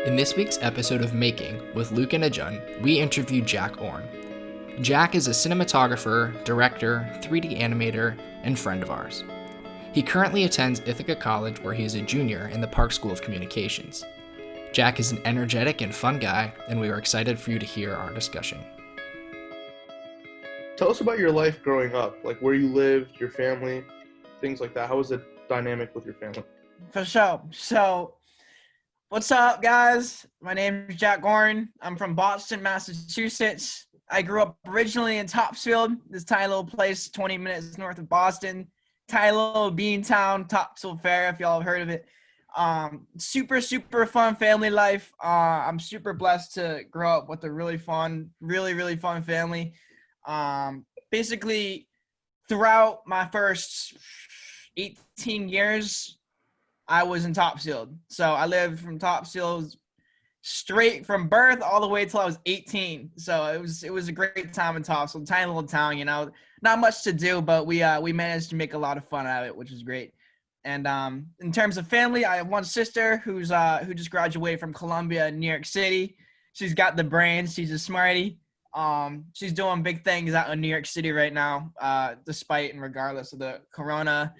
In this week's episode of Making with Luke and Ajun, we interview Jack Ohrn. Jack is a cinematographer, director, 3D animator, and friend of ours. He currently attends Ithaca College, where he is a junior in the Park School of Communications. Jack is an energetic and fun guy, and we are excited for you to hear our discussion. Tell us about your life growing up, like where you lived, your family, things like that. How was the dynamic with your family? For sure. So, what's up, guys? My name is Jack Ohrn. I'm from Boston, Massachusetts. I grew up originally in Topsfield, this tiny little place 20 minutes north of Boston. Tiny little bean town, Topsfield Fair, if y'all have heard of it. Super fun family life. I'm super blessed to grow up with a really fun family. Basically, throughout my first 18 years, I was in Topsfield. So I lived from Topsfield straight from birth all the way till I was 18. So it was a great time in Topsfield, tiny little town, you know, not much to do, but we managed to make a lot of fun out of it, which was great. And in terms of family, I have one sister who just graduated from Columbia in New York City. She's got the brains. She's a smarty. She's doing big things out in New York City right now, despite and regardless of the corona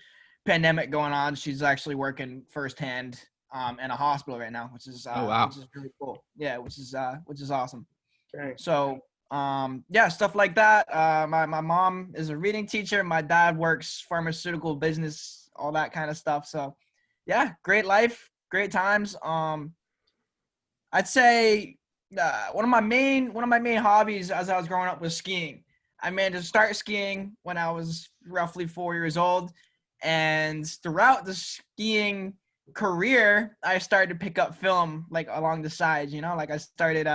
pandemic going on. She's actually working firsthand in a hospital right now, which is which is really cool. Yeah, which is awesome. Thanks. So stuff like that. My mom is a reading teacher. My dad works pharmaceutical business, all that kind of stuff. So yeah, great life, great times. I'd say one of my main hobbies as I was growing up was skiing. I managed to start skiing when I was roughly 4 years old, and throughout the skiing career, I started to pick up film like along the sides, you know, like I started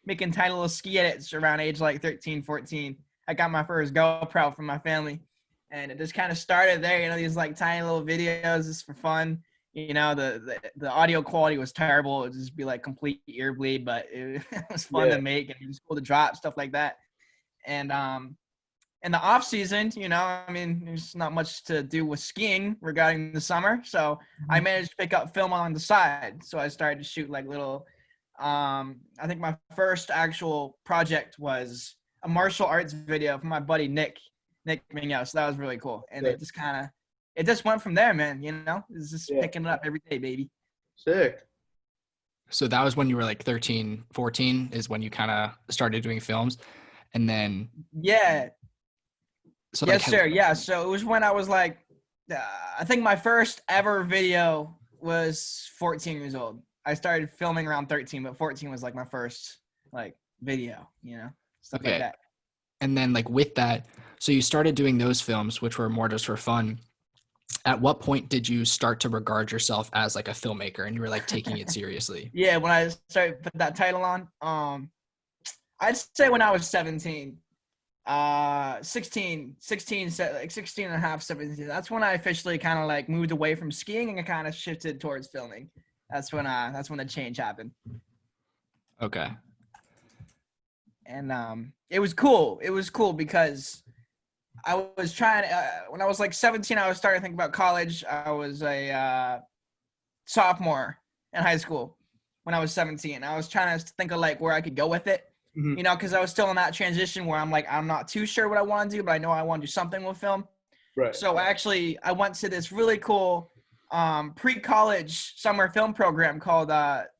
making tiny little ski edits around age like 13, 14. I got my first GoPro from my family, and it just kind of started there, you know, these like tiny little videos just for fun. You know, the audio quality was terrible. It would just be like complete ear bleed, but it was fun to make, and it was cool to drop, stuff like that. And in the off season, you know, I mean, there's not much to do with skiing regarding the summer. So I managed to pick up film on the side. So I started to shoot like little, I think my first actual project was a martial arts video for my buddy, Nick Mignos. So that was really cool. And it just went from there, man. You know, it's just picking it up every day, baby. Sick. So that was when you were like 13, 14 is when you kind of started doing films. And then So it was when I was like, I think my first ever video was 14 years old. I started filming around 13, but 14 was like my first like video, you know, stuff like that. And then like with that, so you started doing those films, which were more just for fun. At what point did you start to regard yourself as like a filmmaker and you were like taking it seriously? Yeah, when I started put that title on, I'd say when I was 17. 16 and a half, 17. That's when I officially kind of like moved away from skiing and I kind of shifted towards filming. That's when the change happened. Okay. And it was cool. It was cool because I was trying when I was like 17, I was starting to think about college. I was a sophomore in high school when I was 17. I was trying to think of like where I could go with it. You know, because I was still in that transition where I'm like, I'm not too sure what I want to do, but I know I want to do something with film. Right. So I went to this really cool pre-college summer film program called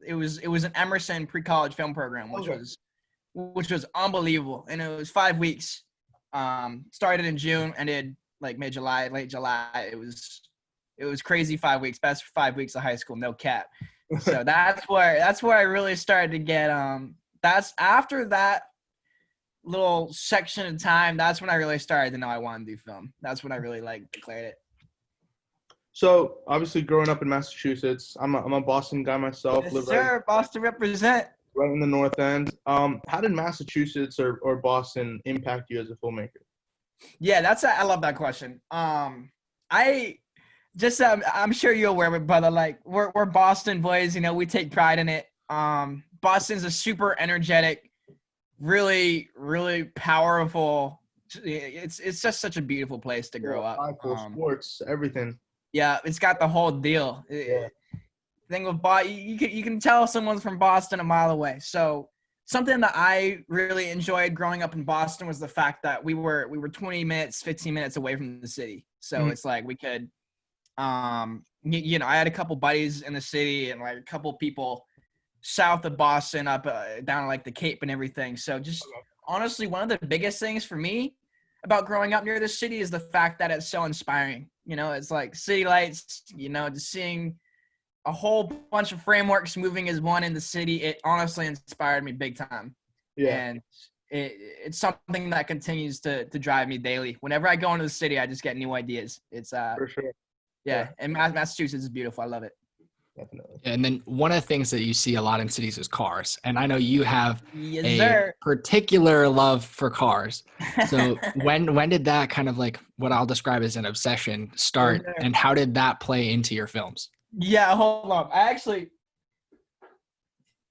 it was an Emerson pre-college film program, which was unbelievable, and it was 5 weeks. Started in June, ended like late July. It was crazy 5 weeks, best 5 weeks of high school, no cap. So that's where I really started to get that's after that little section of time. That's when I really started to know I wanted to do film. That's when I really like declared it. So obviously growing up in Massachusetts, I'm a Boston guy myself. Yes, live sir. Boston represent. Right in the North End. How did Massachusetts or Boston impact you as a filmmaker? Yeah, I love that question. I'm sure you're aware of it, brother. Like we're Boston boys, you know, we take pride in it. Boston's a super energetic, really, really powerful. It's just such a beautiful place to grow up. Sports, everything. Yeah, it's got the whole deal. thing with you can tell someone's from Boston a mile away. So something that I really enjoyed growing up in Boston was the fact that we were 20 minutes, 15 minutes away from the city. So it's like we could, you know, I had a couple buddies in the city and like a couple people south of Boston up down like the Cape and everything. So just honestly, one of the biggest things for me about growing up near the city is the fact that it's so inspiring. You know, it's like city lights, you know, just seeing a whole bunch of frameworks moving as one in the city. It honestly inspired me big time. Yeah. And it's something that continues to drive me daily. Whenever I go into the city, I just get new ideas. It's For sure. yeah. And Massachusetts is beautiful. I love it. Definitely. And then one of the things that you see a lot in cities is cars. And I know you have Yes, a sir. particular love for cars. So when did that kind of like what I'll describe as an obsession start, Yes, sir. and how did that play into your films? Yeah, hold on.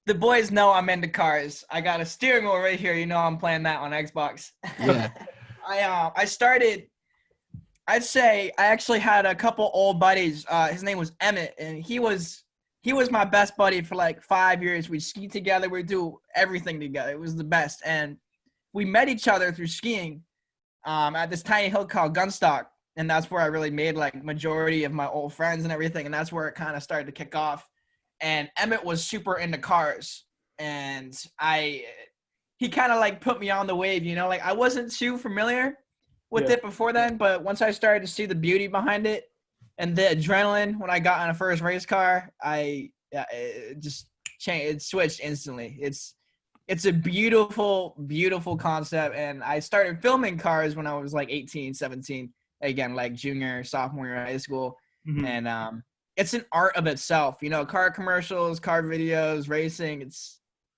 The boys know I'm into cars. I got a steering wheel right here. You know I'm playing that on Xbox. Yeah. I started, I'd say I actually had a couple old buddies. His name was Emmett, and he was my best buddy for like 5 years. We'd ski together. We'd do everything together. It was the best. And we met each other through skiing at this tiny hill called Gunstock. And that's where I really made like majority of my old friends and everything. And that's where it kind of started to kick off. And Emmett was super into cars. And he kind of like put me on the wave, you know, like I wasn't too familiar with it before then, but once I started to see the beauty behind it and the adrenaline when I got on a first race car, it just changed. It switched instantly. It's a beautiful, beautiful concept. And I started filming cars when I was like 18, 17, again, like junior, sophomore year of high school. Mhm. And it's an art of itself, you know, car commercials, car videos, racing.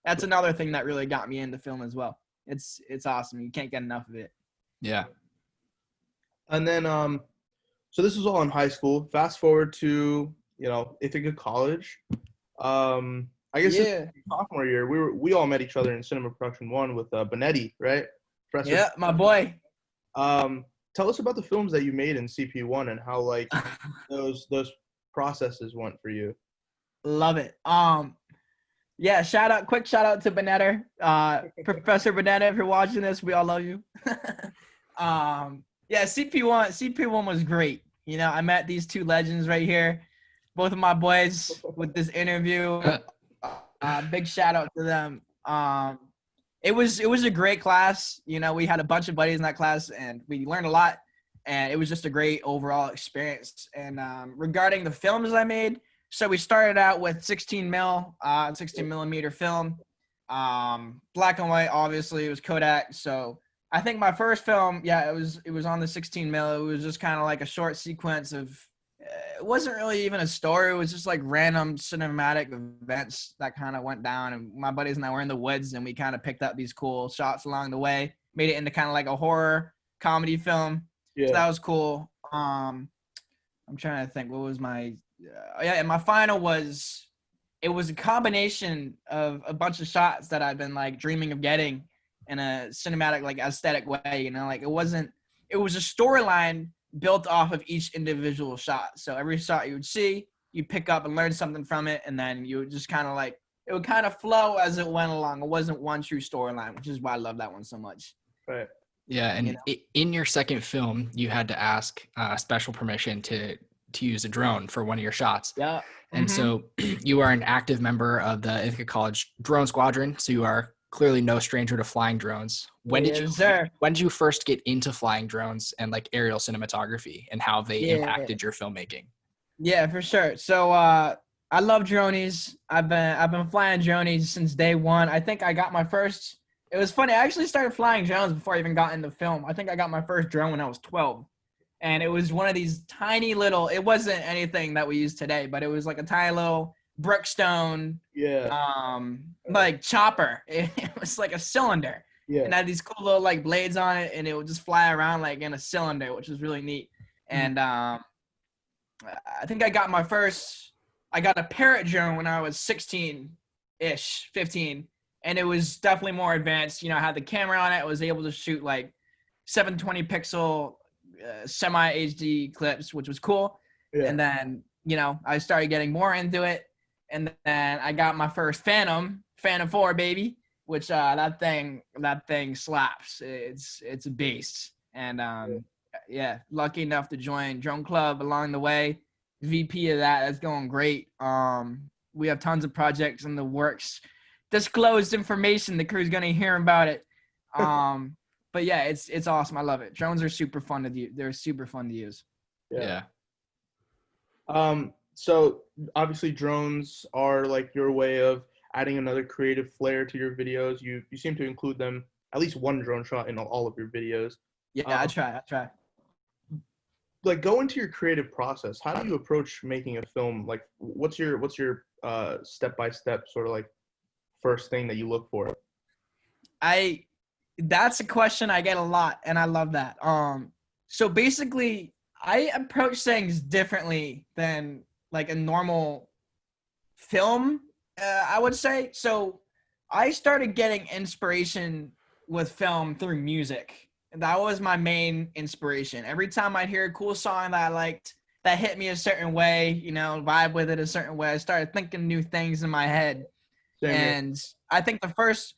That's another thing that really got me into film as well. It's awesome. You can't get enough of it. Yeah. And then, so this was all in high school. Fast forward to, you know, Ithaca College. I guess it's sophomore year, we all met each other in Cinema Production 1 with Benetti, right? Professor. Yeah, my boy. Tell us about the films that you made in CP1 and how like those processes went for you. Love it. Yeah, quick shout out to Benetter. Professor Benetter, if you're watching this, we all love you. Yeah, CP1 was great. You know, I met these two legends right here, both of my boys with this interview. Big shout out to them. It was a great class. You know, we had a bunch of buddies in that class and we learned a lot, and it was just a great overall experience. And regarding the films I made, so we started out with 16 millimeter film, black and white. Obviously, it was Kodak. So I think my first film, it was on the 16 mil. It was just kind of like a short sequence of. It wasn't really even a story. It was just like random cinematic events that kind of went down. And my buddies and I were in the woods, and we kind of picked up these cool shots along the way. Made it into kind of like a horror comedy film. Yeah. So that was cool. I'm trying to think. What was my? And my final was. It was a combination of a bunch of shots that I've been like dreaming of getting in a cinematic, like aesthetic way. You know, like it was a storyline built off of each individual shot. So every shot you would see, you pick up and learn something from it, and then you would just kind of like it would kind of flow as it went along. It wasn't one true storyline, which is why I love that one so much. Right. Yeah, and in your second film, you had to ask special permission to use a drone for one of your shots. Yeah. And so you are an active member of the Ithaca College Drone Squadron, so you are clearly no stranger to flying drones. When did you first get into flying drones and like aerial cinematography, and how they impacted your filmmaking? Yeah, for sure. So I love dronies. I've been flying dronies since day one. I think I got my first. It was funny. I actually started flying drones before I even got into film. I think I got my first drone when I was 12. And it was one of these tiny little, it wasn't anything that we use today, but it was like a tiny little Brookstone, like chopper. It was like a cylinder. Yeah. And it had these cool little like blades on it, and it would just fly around like in a cylinder, which was really neat. And I think I got a Parrot drone when I was 16-ish, 15. And it was definitely more advanced. You know, I had the camera on it. I was able to shoot like 720 pixel semi HD clips, which was cool. Yeah. And then, you know, I started getting more into it. And then I got my first Phantom 4, baby, which that thing slaps. It's a beast. And yeah, lucky enough to join Drone Club along the way. VP of that's going great. We have tons of projects in the works. Disclosed information, the crew's gonna hear about it. But yeah, it's awesome. I love it. Drones are super fun to use. They're super fun to use. Yeah. So obviously drones are like your way of adding another creative flair to your videos. You seem to include them, at least one drone shot in all of your videos. Yeah, I try. Like, go into your creative process. How do you approach making a film? Like, what's your step-by-step sort of like first thing that you look for? That's a question I get a lot, and I love that. So basically I approach things differently than like a normal film, I would say. So I started getting inspiration with film through music. That was my main inspiration. Every time I'd hear a cool song that I liked, that hit me a certain way, vibe with it a certain way, I started thinking new things in my head. And I think the first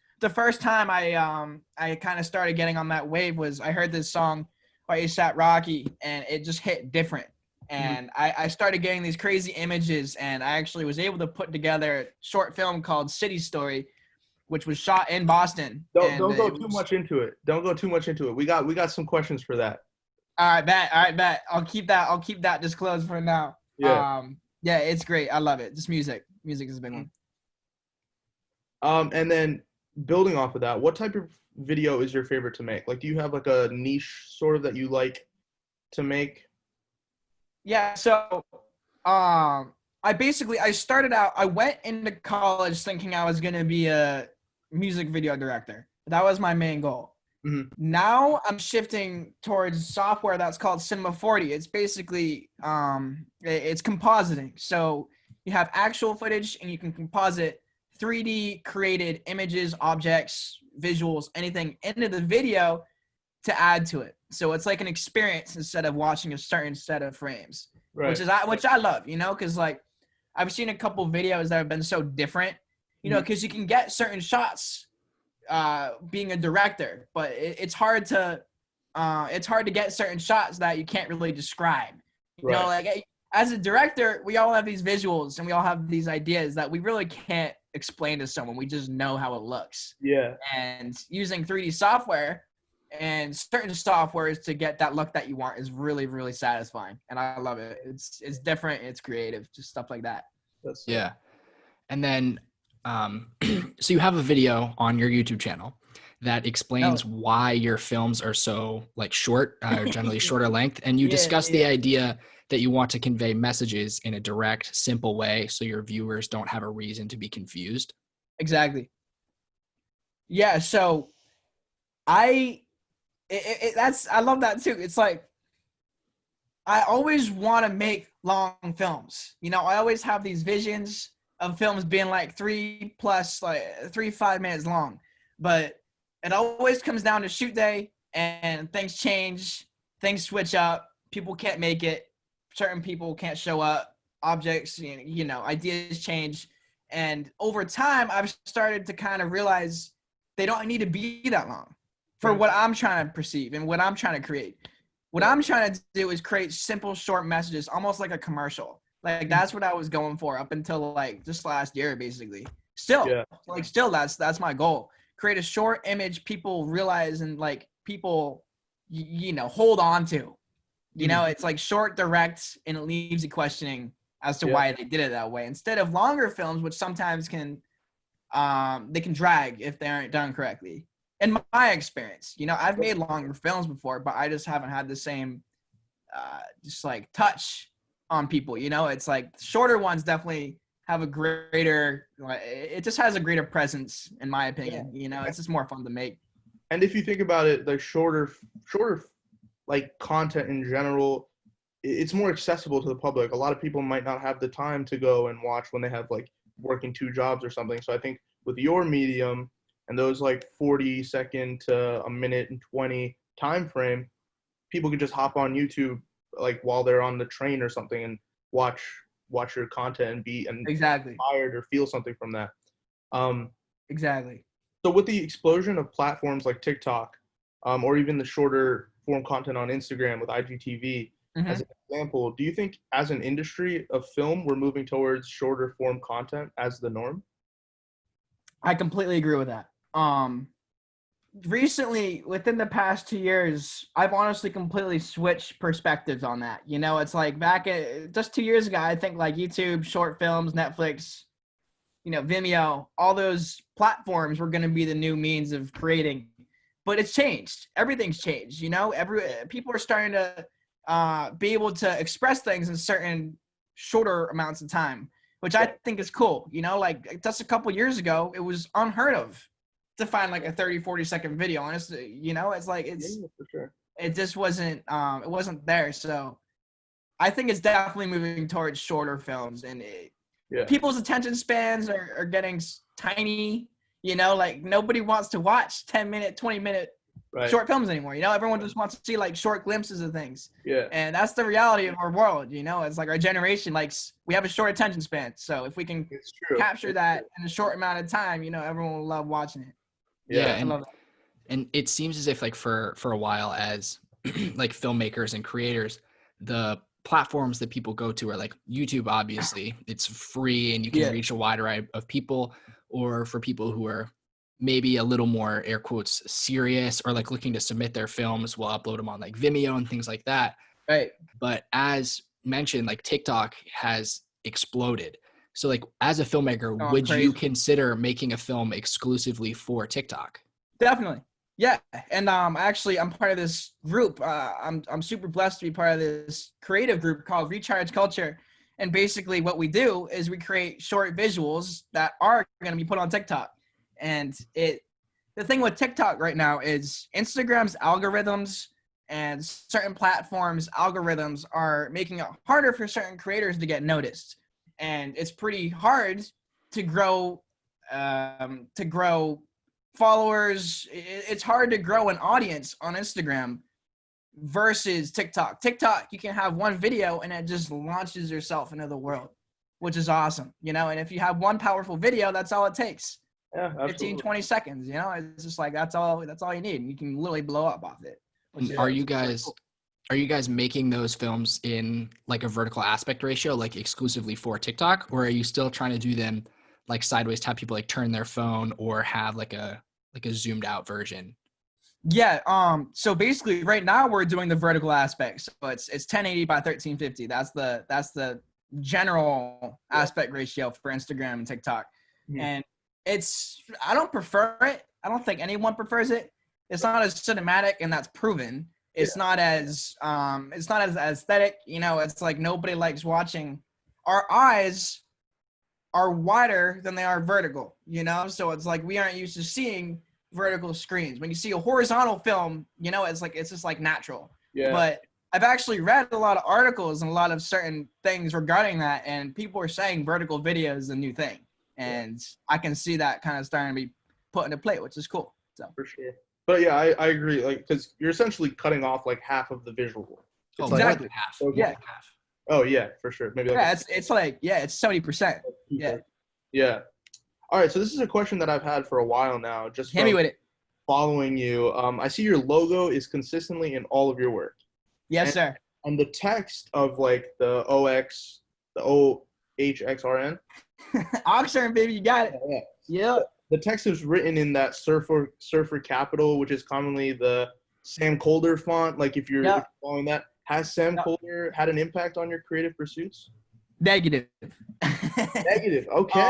time I kind of started getting on that wave was I heard this song by A$AP Rocky, and it just hit different. And I started getting these crazy images, and I actually was able to put together a short film called City Story, which was shot in Boston. Don't go too much into it. Don't go too much into it. We got some questions for that. All right, bet. I'll keep that disclosed for now. Yeah. Yeah, it's great. I love it. Just music is a big one. And then building off of that, what type of video is your favorite to make? Like, do you have like a niche sort of that you like to make? Yeah, so I started out, I went into college thinking I was going to be a music video director. That was my main goal. Mm-hmm. Now I'm shifting towards software that's called Cinema 40. It's basically it's compositing. So you have actual footage and you can composite 3D created images, objects, visuals, anything into the video to add to it. So it's like an experience instead of watching a certain set of frames, Right. which I love, because like I've seen a couple videos that have been so different, because you can get certain shots being a director, but it's hard to get certain shots that you can't really describe. Like as a director, we all have these visuals and we all have these ideas that we really can't explain to someone. We just know how it looks. Yeah. And using 3D software and certain softwares to get that look that you want is really, really satisfying. And I love it. It's different. It's creative, just stuff like that. Yeah. And then, so you have a video on your YouTube channel that explains why your films are so like short, generally shorter length. And you discuss the idea that you want to convey messages in a direct, simple way so your viewers don't have a reason to be confused. Exactly. Yeah. So I love that too. It's like, I always want to make long films. I always have these visions of films being like 3 to 5 minutes long, but it always comes down to shoot day and things change, things switch up, people can't make it, certain people can't show up, objects, ideas change. And over time, I've started to kind of realize they don't need to be that long for what I'm trying to perceive and what I'm trying to create. What I'm trying to do is create simple, short messages, almost like a commercial. Like that's what I was going for up until like just last year, basically. Still, that's my goal. Create a short image people realize and like people, hold on to. It's like short, direct, and it leaves you questioning as to why they did it that way. Instead of longer films, which sometimes can drag if they aren't done correctly. In my experience, I've made longer films before, but I just haven't had the same, just like touch on people. It's like shorter ones definitely have a greater, it just has a greater presence, in my opinion. It's just more fun to make. And if you think about it, the shorter like content in general, it's more accessible to the public. A lot of people might not have the time to go and watch when they have like working 2 jobs or something. So I think with your medium and those like 40-second to a minute and 20 time frame, people could just hop on YouTube like while they're on the train or something and watch watch your content and be exactly inspired or feel something from that. exactly. So with the explosion of platforms like TikTok, or even the shorter form content on Instagram with IGTV, Mm-hmm. as an example, do you think as an industry of film, we're moving towards shorter form content as the norm? I completely agree with that. Recently, within the past 2 years, I've honestly completely switched perspectives on that. You know, it's like back at just 2 years ago, I think like YouTube, short films, Netflix, you know, Vimeo, all those platforms were going to be the new means of creating. But it's changed. Everything's changed. You know, people are starting to be able to express things in certain shorter amounts of time, which I think is cool. You know, like just a couple years ago, it was unheard of to find like a 30-40 second video. Honestly, you know, it's like For sure. it just wasn't it wasn't there. So I think it's definitely moving towards shorter films, and people's attention spans are getting tiny. You know, like nobody wants to watch 10-minute, 20-minute short films anymore. You know, everyone just wants to see like short glimpses of things. Yeah. And that's the reality of our world. You know, it's like our generation likes, we have a short attention span. So if we can capture that in a short amount of time, you know, everyone will love watching it. Yeah, I love that. And it seems as if like for a while as like filmmakers and creators, the platforms that people go to are like YouTube. Obviously it's free and you can reach a wide array of people, or for people who are maybe a little more air quotes serious or like looking to submit their films, we'll upload them on like Vimeo and things like that. Right. But as mentioned, like TikTok has exploded. So like as a filmmaker, would you consider making a film exclusively for TikTok? Definitely. Yeah. And actually I'm part of this group. I'm super blessed to be part of this creative group called Recharge Culture. And basically what we do is we create short visuals that are going to be put on TikTok. And the thing with TikTok right now is Instagram's algorithms and certain platforms' algorithms are making it harder for certain creators to get noticed. And it's pretty hard to grow followers. It's hard to grow an audience on Instagram versus TikTok. TikTok, you can have one video and it just launches yourself into the world, which is awesome, you know. And if you have one powerful video, that's all it takes. Yeah, 15-20 seconds, you know. It's just like that's all you need. You can literally blow up off it. Are you guys making those films in like a vertical aspect ratio, like exclusively for TikTok, or are you still trying to do them like sideways, to have people like turn their phone or have like a zoomed out version? Yeah. So basically right now we're doing the vertical aspect. So it's 1080 by 1350. That's the general aspect ratio for Instagram and TikTok. Mm-hmm. And I don't prefer it. I don't think anyone prefers it. It's not as cinematic, and that's proven. It's not as aesthetic, you know. It's like nobody likes watching. Our eyes are wider than they are vertical, you know. So it's like we aren't used to seeing vertical screens. When you see a horizontal film, you know, it's just like natural. Yeah. But I've actually read a lot of articles and a lot of certain things regarding that, and people are saying vertical video is the new thing, and I can see that kind of starting to be put into play, which is cool. So for sure. But yeah, I agree. Like, because you're essentially cutting off like half of the visual. It's exactly like half. Okay. Yeah. Half. Oh yeah, for sure. Maybe. Like it's 70%. Yeah. Yeah. All right. So this is a question that I've had for a while now. Just hit me with it. Following you, I see your logo is consistently in all of your work. Yes, sir. And the text of like the OHXRN. Oxhrn, baby, you got it. Yeah. The text is written in that surfer capital, which is commonly the Sam Colder font. Like if you're following that, has Sam Colder had an impact on your creative pursuits? Negative. Negative. Okay.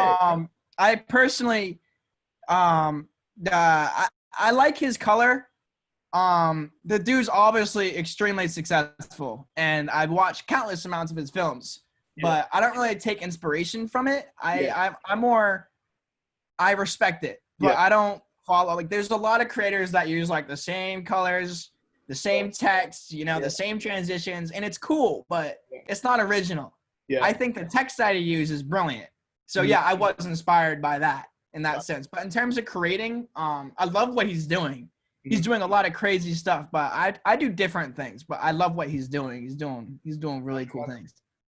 I personally, I like his color. The dude's obviously extremely successful, and I've watched countless amounts of his films, but I don't really take inspiration from it. I respect it, but I don't follow. Like, there's a lot of creators that use like the same colors, the same text, you know, the same transitions, and it's cool, but it's not original. Yeah. I think the text that he uses is brilliant. So I was inspired by that in that sense. But in terms of creating, I love what he's doing. He's doing a lot of crazy stuff, but I do different things. But I love what he's doing. He's doing really cool things.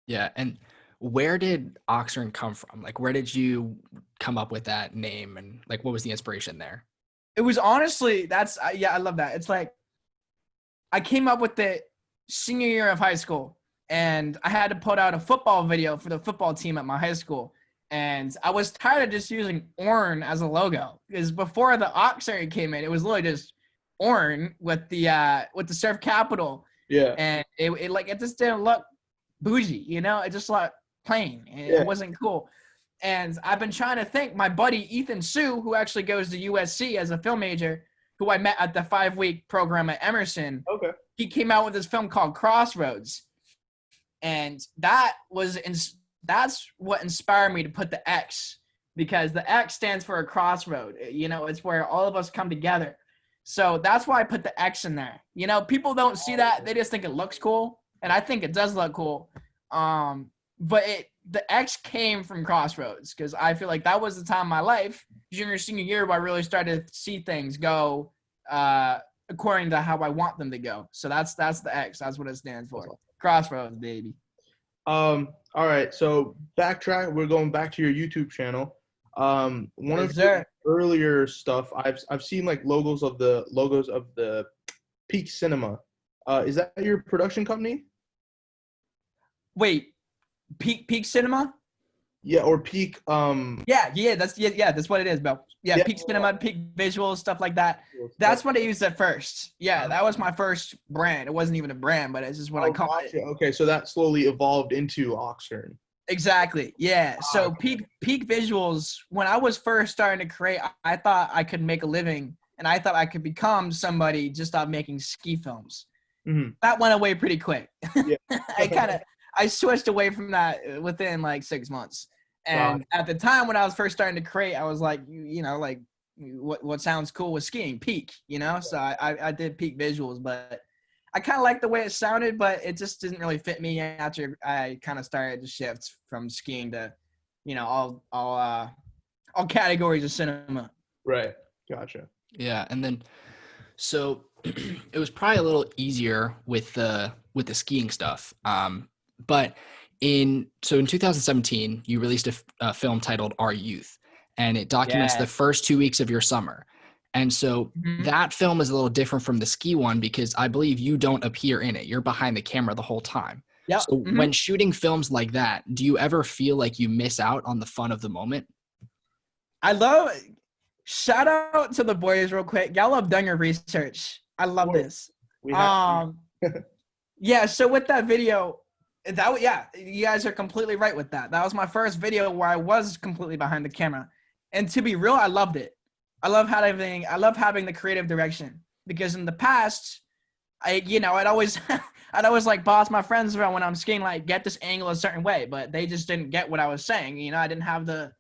Yeah, and Where did Oxhrn come from? Like, where did you come up with that name, and like, what was the inspiration there? It was honestly, I love that. It's like, I came up with it senior year of high school, and I had to put out a football video for the football team at my high school. And I was tired of just using Ohrn as a logo, because before the Oxhrn came in, it was literally just Ohrn with the surf capital. Yeah. And it just didn't look bougie, it just looked plain, and it wasn't cool. And I've been trying to think, my buddy Ethan Sue, who actually goes to USC as a film major, who I met at the 5-week program at Emerson. Okay. He came out with this film called Crossroads. And that's what inspired me to put the X, because the X stands for a crossroad. It's where all of us come together. So that's why I put the X in there. People don't see that. They just think it looks cool. And I think it does look cool. But the X came from Crossroads, because I feel like that was the time in my life, junior, senior year, where I really started to see things go according to how I want them to go. So that's the X. That's what it stands for. Crossroads, baby. All right. So backtrack. We're going back to your YouTube channel. One of the earlier stuff, I've seen like logos of the Peak Cinema. Is that your production company? Wait, Peak Cinema? Yeah, or Peak. That's what it is, Bill. Yeah, Peak Cinema, Peak Visuals, stuff like that. That's what I used at first. Yeah, that was my first brand. It wasn't even a brand, but it's just what I called it. Okay, so that slowly evolved into Oxhrn. Exactly. Yeah. So Peak Visuals, when I was first starting to create, I thought I could make a living, and I thought I could become somebody just out making ski films. Mm-hmm. That went away pretty quick. Yeah. I switched away from that within like 6 months. And at the time when I was first starting to create, I was like, like what sounds cool with skiing? Peak, So I did Peak Visuals, but I kind of liked the way it sounded, but it just didn't really fit me after I kind of started to shift from skiing to, all categories of cinema. Right. Gotcha. Yeah, and then so it was probably a little easier with the skiing stuff. But in 2017, you released a film titled Our Youth, and it documents the first 2 weeks of your summer. And so that film is a little different from the ski one, because I believe you don't appear in it. You're behind the camera the whole time. Yep. So when shooting films like that, do you ever feel like you miss out on the fun of the moment? Shout out to the boys real quick. Y'all have done your research. I love this. Yeah, so with that video, you guys are completely right with that. That was my first video where I was completely behind the camera. And to be real, I loved it. I love having the creative direction, because in the past, I'd always like boss my friends around when I'm skiing, like get this angle a certain way, but they just didn't get what I was saying. I didn't have the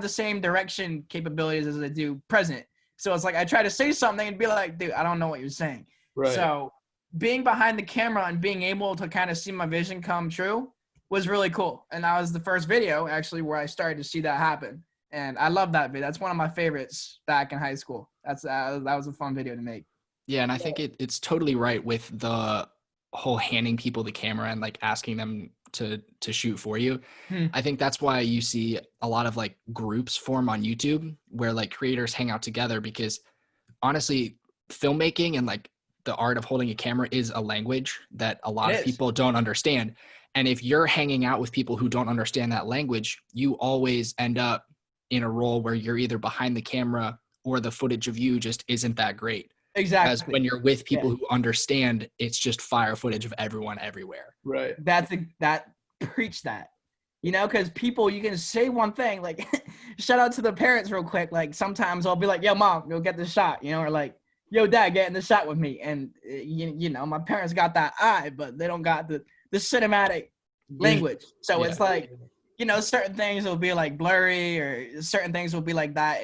same direction capabilities as I do present. So it's like I try to say something and be like, dude, I don't know what you're saying. Right. So being behind the camera and being able to kind of see my vision come true was really cool. And that was the first video actually where I started to see that happen. And I love that video. That's one of my favorites back in high school. That was a fun video to make. Yeah, and I think it's totally right with the whole handing people the camera and like asking them to shoot for you. I think that's why you see a lot of like groups form on YouTube where like creators hang out together, because honestly, filmmaking and like the art of holding a camera is a language that a lot of people don't understand. And if you're hanging out with people who don't understand that language, you always end up in a role where you're either behind the camera or the footage of you just isn't that great. Exactly. As when you're with people who understand, it's just fire footage of everyone everywhere. Right. Preach that. Because people, you can say one thing, like, shout out to the parents real quick. Like, sometimes I'll be like, yo, mom, go get the shot, or like, yo, dad, get in the shot with me. And, my parents got that eye, but they don't got the cinematic language. So it's like, certain things will be like blurry, or certain things will be like that.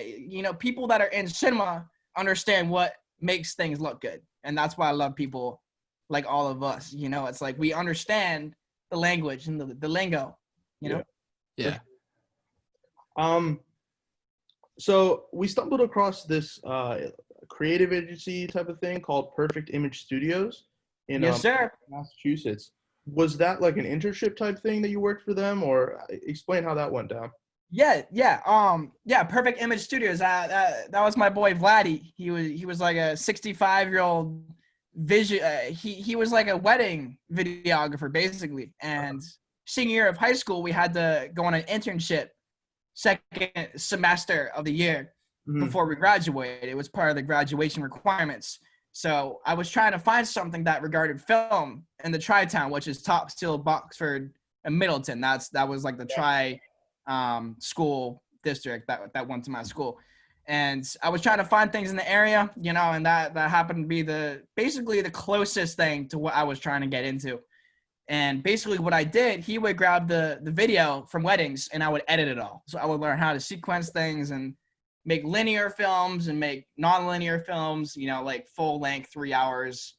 People that are in cinema understand what makes things look good. And that's why I love people like all of us. It's like we understand the language and the lingo, Yeah. So we stumbled across this creative agency type of thing called Perfect Image Studios in Yes, sir. Massachusetts. was that like an internship type thing that you worked for them, or explain how that went down? Yeah. Perfect Image Studios. That was my boy Vladdy. He was like a 65-year-old vision. He was like a wedding videographer basically. And senior year of high school, we had to go on an internship second semester of the year before we graduated. It was part of the graduation requirements. So I was trying to find something that regarded film in the Tri-Town, which is Topsfield, Boxford, and Middleton. That was like the Tri school district that went to my school. And I was trying to find things in the area, you know, and that happened to be basically the closest thing to what I was trying to get into. And basically what I did, he would grab the video from weddings and I would edit it all. So I would learn how to sequence things and make linear films and make non-linear films, you know, like full length, 3 hours,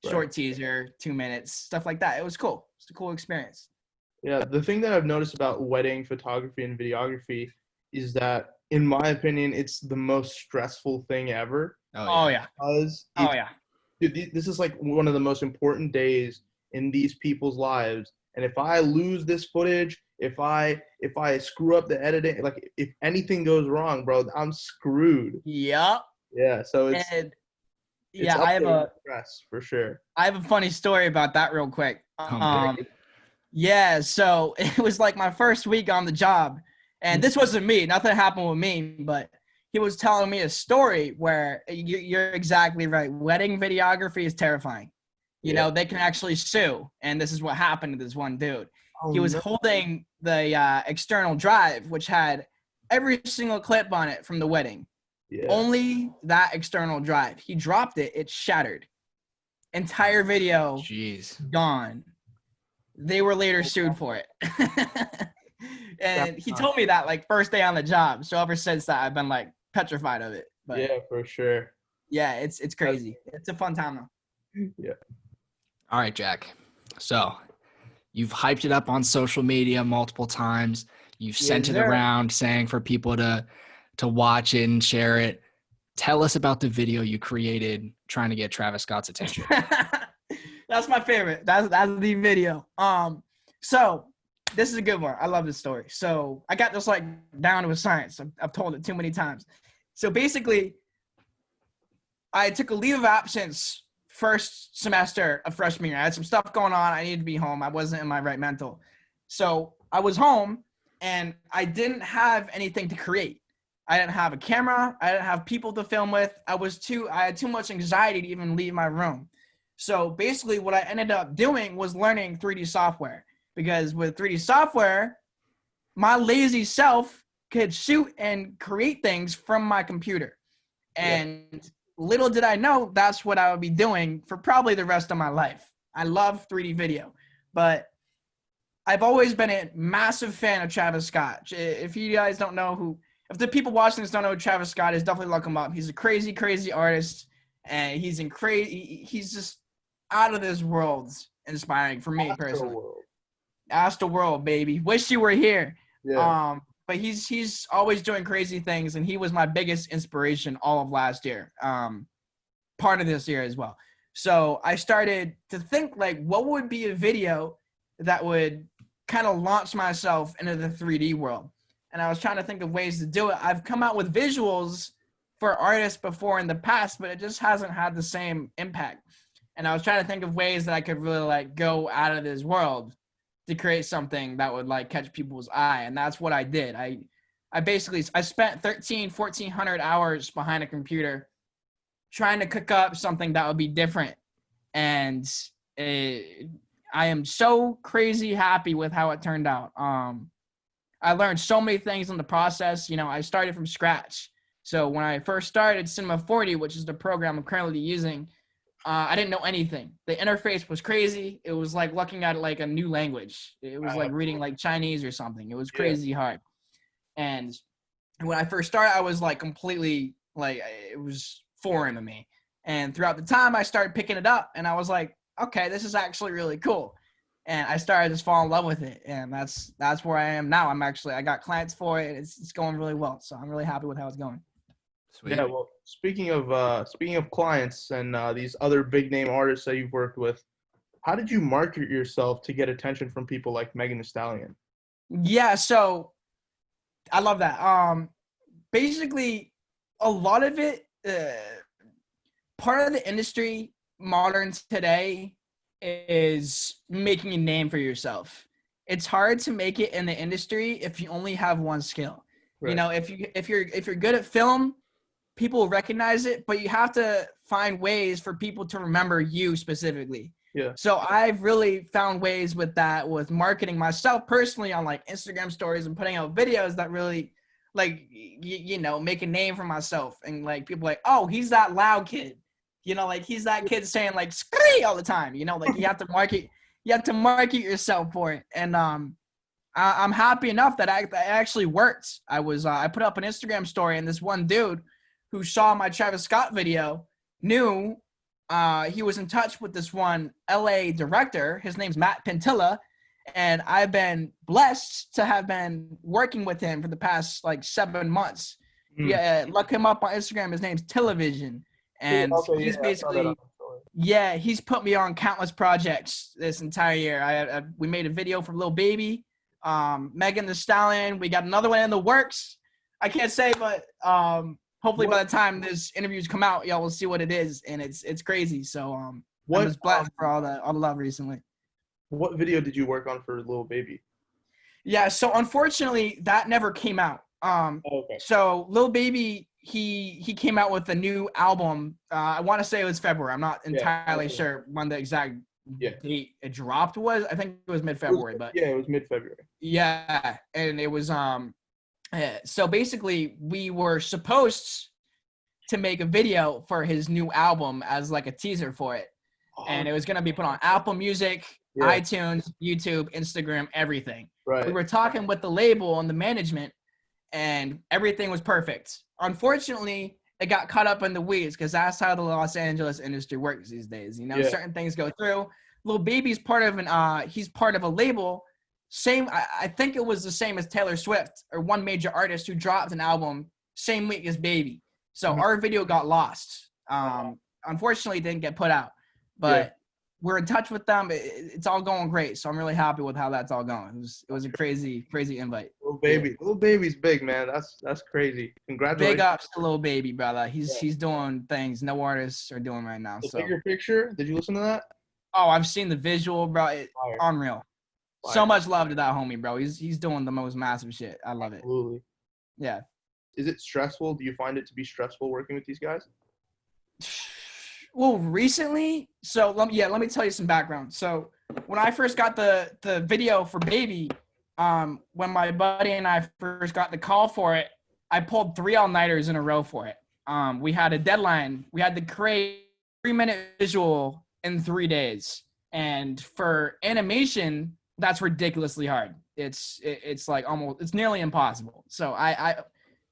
short teaser, 2 minutes, stuff like that. It was cool. It's a cool experience. Yeah, the thing that I've noticed about wedding photography and videography is that, in my opinion, it's the most stressful thing ever. Oh yeah. Dude, this is like one of the most important days in these people's lives. And if I lose this footage, if I screw up the editing, like if anything goes wrong, bro, I'm screwed. Yep. Yeah. So it's I have a stress for sure. I have a funny story about that real quick. Yeah, so it was like my first week on the job, and this wasn't me. Nothing happened with me, but he was telling me a story where you're exactly right. Wedding videography is terrifying. You know, they can actually sue, and this is what happened to this one dude. He was holding the external drive, which had every single clip on it from the wedding. Yeah. Only that external drive. He dropped it. It shattered. Entire video gone. They were later sued for it. And he told me that like first day on the job. So ever since that, I've been like petrified of it. But yeah, for sure. Yeah, it's crazy. It's a fun time though. Yeah. All right, Jack. So you've hyped it up on social media multiple times. You've sent it around saying for people to watch it and share it. Tell us about the video you created trying to get Travis Scott's attention. That's my favorite. That's the video. So this is a good one. I love this story. So I got this like down to a science. I've told it too many times. So basically, I took a leave of absence first semester of freshman year. I had some stuff going on. I needed to be home. I wasn't in my right mental. So I was home and I didn't have anything to create. I didn't have a camera. I didn't have people to film with. I had too much anxiety to even leave my room. So basically what I ended up doing was learning 3D software, because with 3D software, my lazy self could shoot and create things from my computer. And little did I know that's what I would be doing for probably the rest of my life. I love 3D video, but I've always been a massive fan of Travis Scott. If you guys don't know if the people watching this don't know who Travis Scott is, definitely look him up. He's a crazy, crazy artist, and he's just out of this world inspiring for me personally. Astroworld, baby. Wish you were here. Yeah. But he's always doing crazy things, and he was my biggest inspiration all of last year. Part of this year as well. So I started to think like, what would be a video that would kind of launch myself into the 3D world? And I was trying to think of ways to do it. I've come out with visuals for artists before in the past, but it just hasn't had the same impact. And I was trying to think of ways that I could really like go out of this world to create something that would like catch people's eye. And that's what I did. I spent 1,400 hours behind a computer trying to cook up something that would be different. And I am so crazy happy with how it turned out. I learned so many things in the process. You know, I started from scratch. So when I first started Cinema 40, which is the program I'm currently using, I didn't know anything. The interface was crazy. It was like looking at like a new language. It was like reading like Chinese or something. It was crazy hard. And when I first started, I was like completely like, it was foreign to me. And throughout the time, I started picking it up, and I was like, okay, this is actually really cool. And I started to just fall in love with it. And that's where I am now. I got clients for it. It's going really well. So I'm really happy with how it's going. Sweet. Yeah, well, speaking of clients and these other big name artists that you've worked with, how did you market yourself to get attention from people like Megan the Stallion? Yeah, so I love that. Basically, a lot of it, part of the industry modern today is making a name for yourself. It's hard to make it in the industry if you only have one skill. Right. You know, if you're good at film, people recognize it, but you have to find ways for people to remember you specifically. Yeah. So I've really found ways with that, with marketing myself personally on like Instagram stories and putting out videos that really like, you know, make a name for myself. And like people like, oh, he's that loud kid. You know, like he's that kid saying like scree all the time, you know, like you have to market yourself for it. And I'm happy enough that I actually worked. I put up an Instagram story, and this one dude who saw my Travis Scott video knew he was in touch with this one LA director. His name's Matt Pentilla, and I've been blessed to have been working with him for the past like 7 months. Yeah, look him up on Instagram. His name's Television, and he's basically he's put me on countless projects this entire year. We made a video for Lil Baby, Megan the Stallion. We got another one in the works. I can't say, but hopefully by the time this interviews come out, y'all will see what it is, and it's crazy. So I was blessed for all the love recently. What video did you work on for Lil Baby? Yeah, so unfortunately that never came out. Okay. So Lil Baby, he came out with a new album. I want to say it was February. I'm not entirely sure when the exact date it dropped was. I think it was mid-February, but it was mid-February. Yeah, and it was so basically we were supposed to make a video for his new album as like a teaser for it. And it was going to be put on Apple Music, iTunes, YouTube, Instagram, everything. Right. We were talking with the label and the management, and everything was perfect. Unfortunately, it got caught up in the weeds because that's how the Los Angeles industry works these days. You know, certain things go through. Lil Baby's part of he's part of a label. I think it was the same as Taylor Swift, or one major artist who dropped an album same week as Baby. So our video got lost. Unfortunately, it didn't get put out, but we're in touch with them. It's all going great. So I'm really happy with how that's all going. It was a crazy invite. Lil Baby's big, man. That's crazy. Congratulations. Big ups to Lil Baby, brother. He's doing things no artists are doing right now. The bigger picture. Did you listen to that? Oh, I've seen the visual, bro. Unreal. Fire. So much love to that homie, bro. He's doing the most massive shit. I love it. Absolutely. Yeah. Is it stressful? Do you find it to be stressful working with these guys? Well, recently, so let me tell you some background. So when I first got the video for Baby, when my buddy and I first got the call for it, I pulled 3 all-nighters in a row for it. We had a deadline. We had to create a 3-minute visual in 3 days. And for animation, that's ridiculously hard. It's like it's nearly impossible. So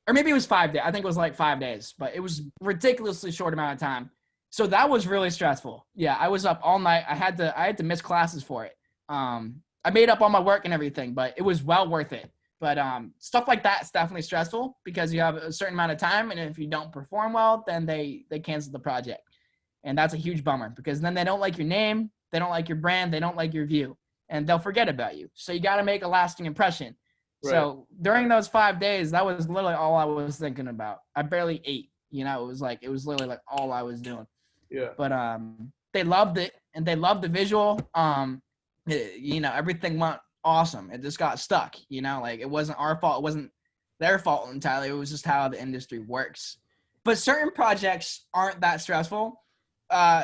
or maybe it was 5 days. I think it was like 5 days, but it was ridiculously short amount of time. So that was really stressful. Yeah, I was up all night. I had to miss classes for it. I made up all my work and everything, but it was well worth it. But stuff like that's definitely stressful because you have a certain amount of time, and if you don't perform well, then they cancel the project. And that's a huge bummer because then they don't like your name, they don't like your brand, they don't like your view, and they'll forget about you. So you got to make a lasting impression. Right. So during those 5 days, that was literally all I was thinking about. I barely ate. You know, it was literally like all I was doing. Yeah. But they loved it, and they loved the visual. You know, everything went awesome. It just got stuck. You know, like it wasn't our fault. It wasn't their fault entirely. It was just how the industry works. But certain projects aren't that stressful.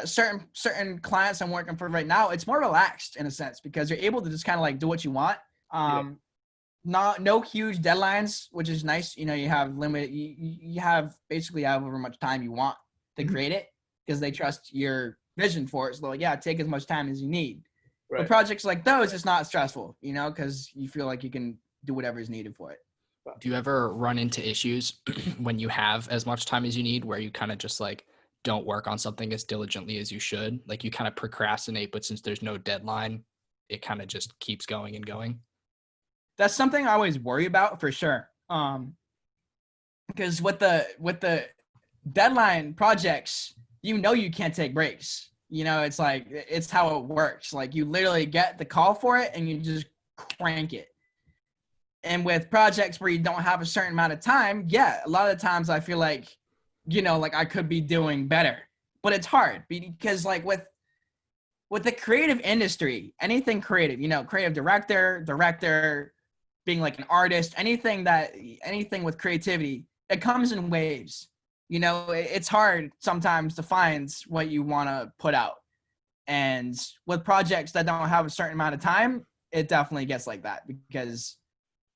Certain clients I'm working for right now, it's more relaxed in a sense because you're able to just kind of like do what you want. No huge deadlines, which is nice. You know, you have limited. You have basically however much time you want to create it because they trust your vision for it. So like, take as much time as you need. Right. But projects like those, it's not stressful, you know, because you feel like you can do whatever is needed for it. Do you ever run into issues when you have as much time as you need where you kind of just like don't work on something as diligently as you should? Like you kind of procrastinate, but since there's no deadline, it kind of just keeps going and going. That's something I always worry about for sure. Because with the deadline projects, you know you can't take breaks. It's like, it's how it works. Like you literally get the call for it and you just crank it. And with projects where you don't have a certain amount of time, yeah, a lot of the times I feel like, like I could be doing better, but it's hard because like with the creative industry, anything creative, creative director, being like an artist, anything with creativity, it comes in waves. It's hard sometimes to find what you want to put out. And with projects that don't have a certain amount of time, it definitely gets like that because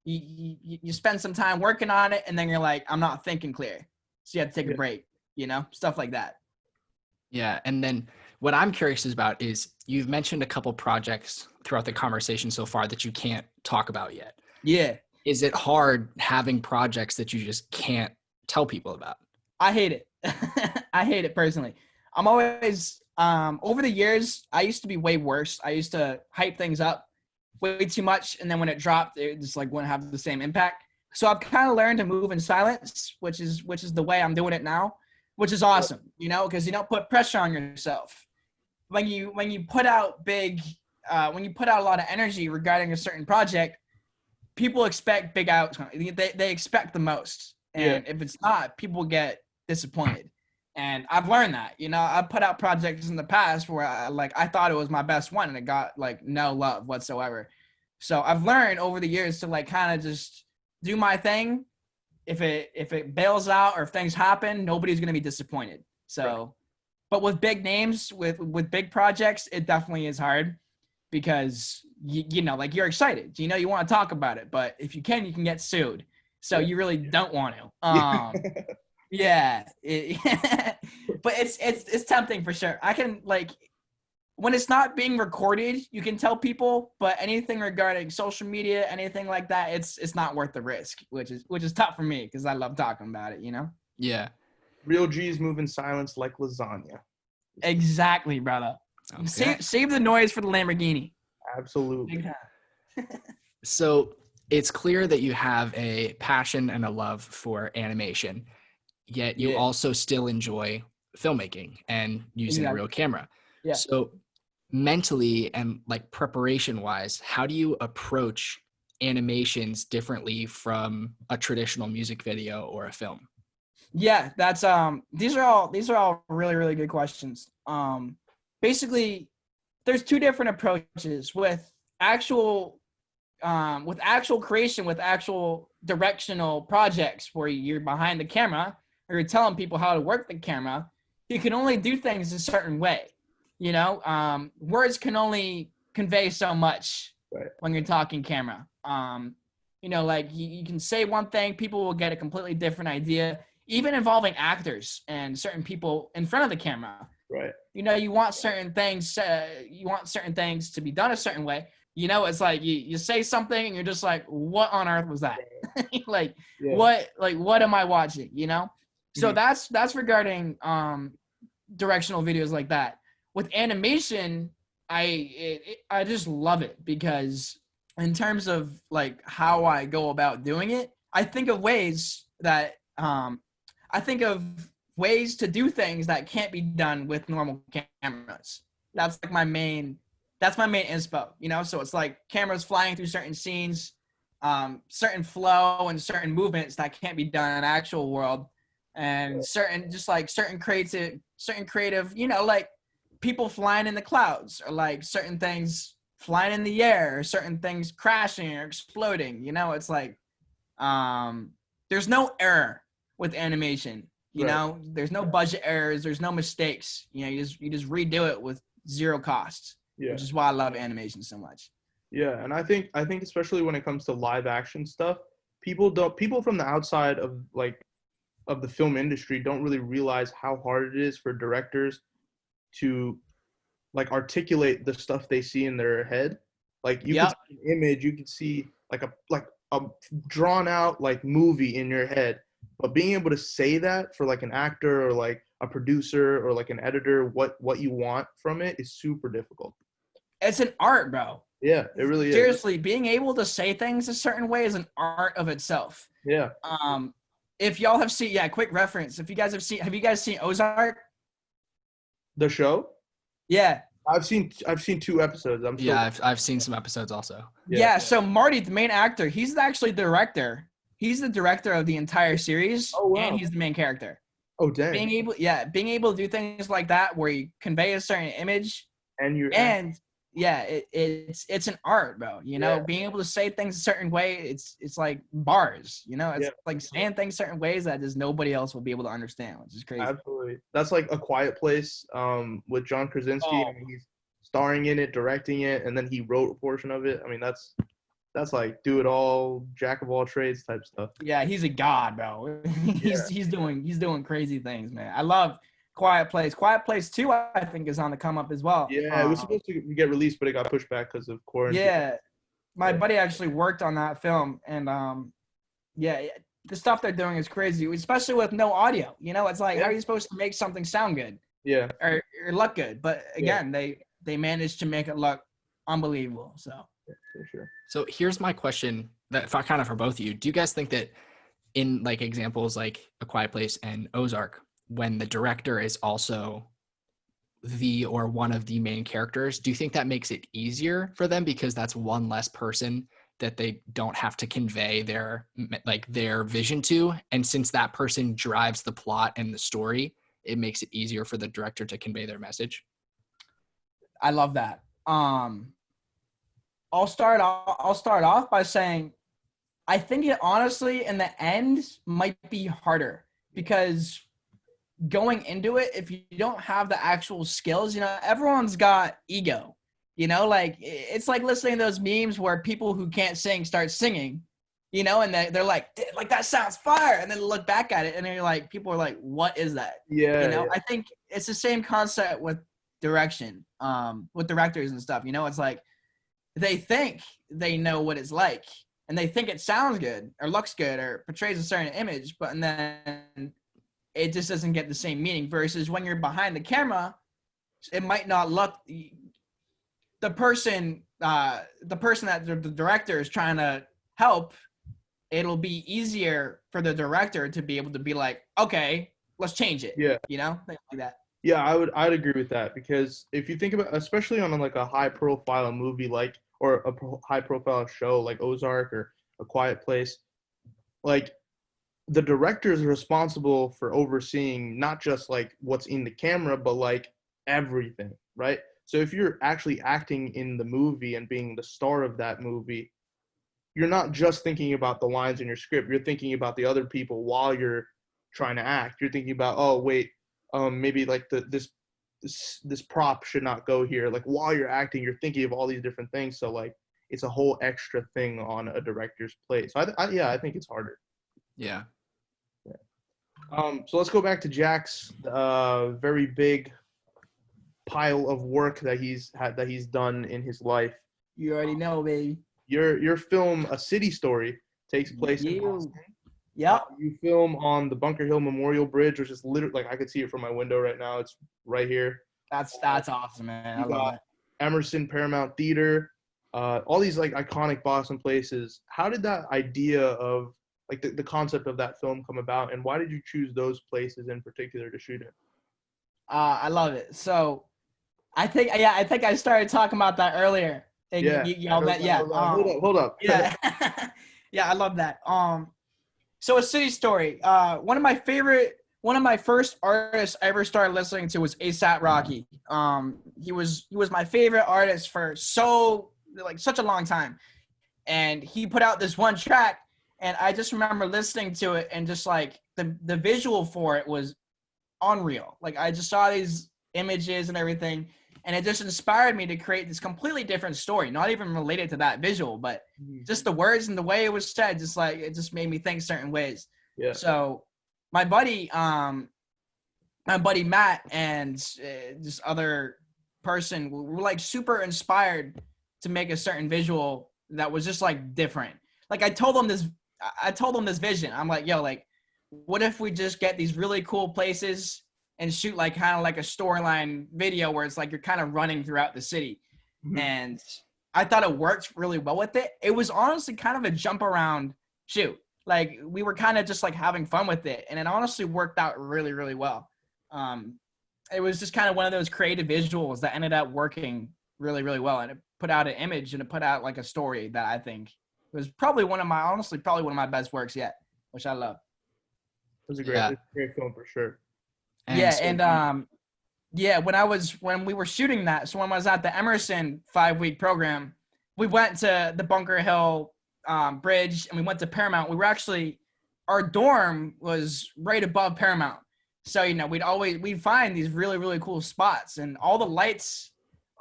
you spend some time working on it and then you're like, I'm not thinking clear. So you have to take a break, stuff like that. Yeah. And then what I'm curious about is you've mentioned a couple projects throughout the conversation so far that you can't talk about yet. Yeah. Is it hard having projects that you just can't tell people about? I hate it. I hate it personally. I'm always, over the years, I used to be way worse. I used to hype things up way too much. And then when it dropped, it just like wouldn't have the same impact. So I've kind of learned to move in silence, which is the way I'm doing it now, which is awesome, because you don't put pressure on yourself. When you put out when you put out a lot of energy regarding a certain project, people expect big outcomes. They expect the most. And if it's not, people get disappointed. And I've learned that, I've put out projects in the past where I thought it was my best one and it got like no love whatsoever. So I've learned over the years to like kind of just do my thing. If it bails out or if things happen, nobody's going to be disappointed. So, but with big names, with big projects, it definitely is hard because like you're excited, you want to talk about it, but if you can get sued. So you really don't want to. Yeah, but it's tempting for sure. I can like when it's not being recorded, you can tell people, but anything regarding social media, anything like that, it's not worth the risk, which is tough for me because I love talking about it, Yeah. Real G's move in silence like lasagna. Exactly, brother. Okay. Save the noise for the Lamborghini. Absolutely. So it's clear that you have a passion and a love for animation, yet you also still enjoy filmmaking and using a real camera. Yeah. So mentally and like preparation wise, how do you approach animations differently from a traditional music video or a film? Yeah, that's these are all really, really good questions. Basically there's two different approaches with actual creation, with actual directional projects where you're behind the camera or you're telling people how to work the camera. You can only do things a certain way. Words can only convey so much when you're talking camera. Like you can say one thing, people will get a completely different idea, even involving actors and certain people in front of the camera. Right. You want certain things to be done a certain way. It's like you say something and you're just like, what on earth was that? What am I watching? So that's regarding directional videos like that. With animation, I just love it because in terms of like how I go about doing it, I think of ways to do things that can't be done with normal cameras. That's like my main inspo, so it's like cameras flying through certain scenes, certain flow and certain movements that can't be done in the actual world, and certain creative, like people flying in the clouds or like certain things flying in the air or certain things crashing or exploding. It's like there's no error with animation. There's no budget errors, there's no mistakes. You just redo it with zero costs. Which is why I love animation so much. Yeah, and I think especially when it comes to live action stuff, people from the outside of the film industry don't really realize how hard it is for directors to like articulate the stuff they see in their head. Like you could see an image, you could see like a drawn out like movie in your head, but being able to say that for like an actor or like a producer or like an editor, what you want from it is super difficult. It's an art, bro. Yeah, it really is. Seriously, being able to say things a certain way is an art of itself. Yeah. If y'all have seen, quick reference. Have you guys seen Ozark? The show? Yeah. I've seen 2 episodes. I'm still. Yeah, I've seen some episodes also. Yeah. So Marty, the main actor, he's actually the director. He's the director of the entire series, Oh wow. and he's the main character. Oh dang. Being able to do things like that where you convey a certain image, and it's an art, bro. You know, being able to say things a certain way, it's like bars. You know, it's like saying things certain ways that just nobody else will be able to understand, which is crazy. Absolutely. That's like A Quiet Place with John Krasinski. I mean, he's starring in it, directing it, and then he wrote a portion of it. I mean, that's like do it all, jack of all trades type stuff. Yeah, he's a god, bro. he's doing crazy things, man. I love Quiet Place. Quiet Place 2, I think, is on the come up as well. Yeah, it was supposed to get released, but it got pushed back because of quarantine. Yeah, my buddy actually worked on that film, and the stuff they're doing is crazy, especially with no audio. You know, it's like, how are you supposed to make something sound good? Yeah. Or look good? But again, they managed to make it look unbelievable. So. Yeah, for sure. So here's my question that kind of for both of you. Do you guys think that in like examples like A Quiet Place and Ozark, when the director is also the or one of the main characters, do you think that makes it easier for them because that's one less person that they don't have to convey their vision to? And since that person drives the plot and the story, it makes it easier for the director to convey their message? I love that. I'll start off by saying I think it honestly in the end might be harder because going into it, if you don't have the actual skills, you know, everyone's got ego, you know, like it's like listening to those memes where people who can't sing start singing, you know, and they're like that sounds fire. And then look back at it and you're like, people are like, what is that? Yeah. You know, I think it's the same concept with direction, with directors and stuff, you know, it's like, they think they know what it's like and they think it sounds good or looks good or portrays a certain image, but then it just doesn't get the same meaning versus when you're behind the camera, it might not look the person that the director is trying to help. It'll be easier for the director to be able to be like, okay, let's change it. Yeah. You know, things like that. Yeah, I'd agree with that because if you think about, especially on like a high profile movie or a high profile show like Ozark or A Quiet Place, like the director is responsible for overseeing not just like what's in the camera, but like everything, right? So if you're actually acting in the movie and being the star of that movie, you're not just thinking about the lines in your script. You're thinking about the other people while you're trying to act. You're thinking about, oh wait, maybe like this prop should not go here. Like while you're acting, you're thinking of all these different things. So like it's a whole extra thing on a director's plate. So I think it's harder. Yeah. So let's go back to Jack's very big pile of work that he's done in his life. You already know, baby. Your film, A City Story, takes place in Boston. Yep. You film on the Bunker Hill Memorial Bridge, which is literally like I could see it from my window right now. It's right here. That's awesome, man. I love that. Emerson Paramount Theater, all these like iconic Boston places. How did that idea of like the concept of that film come about, and why did you choose those places in particular to shoot in? I love it. So I think I started talking about that earlier. Hold up. Yeah. Yeah, I love that. So A City Story. One of my first artists I ever started listening to was A$AP Rocky. He was my favorite artist for such a long time. And he put out this one track, and I just remember listening to it and just like the visual for it was unreal. Like I just saw these images and everything, and it just inspired me to create this completely different story, not even related to that visual, but just the words and the way it was said, just like it just made me think certain ways. Yeah. So my buddy Matt and this other person were like super inspired to make a certain visual that was just like different. Like I told them this vision. I'm like, yo, like, what if we just get these really cool places and shoot like kind of like a storyline video where it's like you're kind of running throughout the city. Mm-hmm. And I thought it worked really well with it. It was honestly kind of a jump around shoot. Like we were kind of just like having fun with it. And it honestly worked out really, really well. it was just kind of one of those creative visuals that ended up working really, really well. And it put out an image and it put out like a story that I think was probably one of my best works yet, which I love. It was a great film for sure. When we were shooting that, so when I was at the Emerson 5-week program, we went to the Bunker Hill Bridge and we went to Paramount. Our dorm was right above Paramount. So, we'd find these really, really cool spots, and all the lights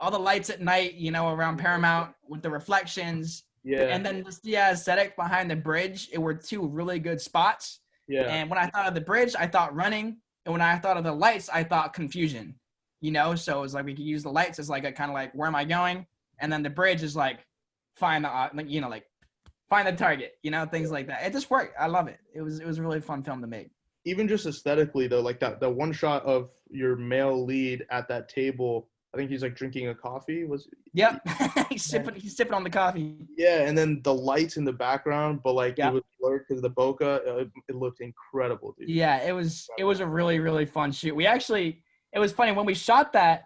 at night, around Paramount with the reflections. Yeah. And then just the aesthetic behind the bridge, it were two really good spots. Yeah. And when I thought of the bridge, I thought running. And when I thought of the lights, I thought confusion, So it was like we could use the lights as like a kind of like, where am I going? And then the bridge is like, find the target, things like that. It just worked. I love it. It was a really fun film to make. Even just aesthetically though, like that one shot of your male lead at that table, I think he's like drinking a coffee. Yep. he's sipping on the coffee. Yeah, and then the lights in the background, but like it was blurred because of the bokeh. It looked incredible, dude. Yeah, it was a really, really fun shoot. It was funny when we shot that.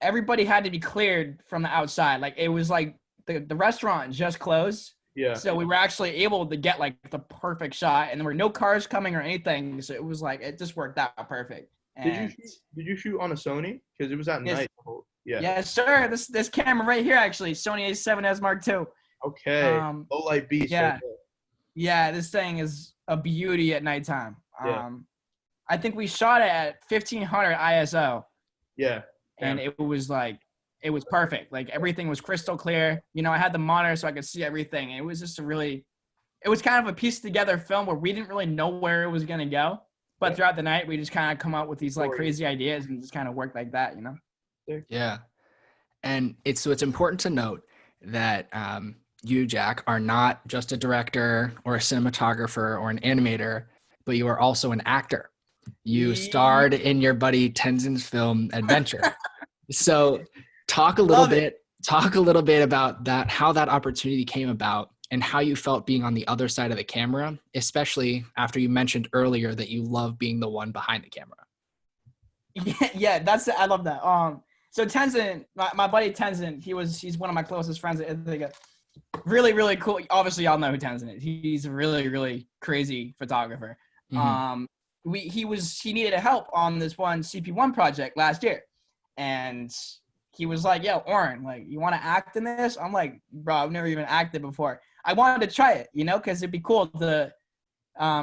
Everybody had to be cleared from the outside. Like it was like the restaurant just closed. Yeah. So we were actually able to get like the perfect shot, and there were no cars coming or anything. So it was like it just worked out perfect. And did you shoot on a Sony? Because it was at night. Yeah. Yes, sir. This camera right here, actually, Sony A7S Mark II. Okay. Low light beast. Yeah. Right there. Yeah, this thing is a beauty at nighttime. Yeah. I think we shot it at 1500 ISO. Yeah. And it was perfect. Like everything was crystal clear. I had the monitor so I could see everything. It was just it was kind of a pieced together film where we didn't really know where it was going to go. But throughout the night, we just kind of come up with these like crazy ideas and just kind of work like that, Yeah. And it's important to note that you, Jack, are not just a director or a cinematographer or an animator, but you are also an actor. You starred in your buddy Tenzin's film Adventure. So talk a little bit about that, how that opportunity came about, and how you felt being on the other side of the camera, especially after you mentioned earlier that you love being the one behind the camera. Yeah, I love that. So Tenzin, my buddy Tenzin, he's one of my closest friends. Really, really cool. Obviously, y'all know who Tenzin is. He's a really, really crazy photographer. Mm-hmm. He needed help on this one CP1 project last year, and he was like, "Yo, Ohrn, like, you want to act in this?" I'm like, "Bro, I've never even acted before. I wanted to try it, because it'd be cool to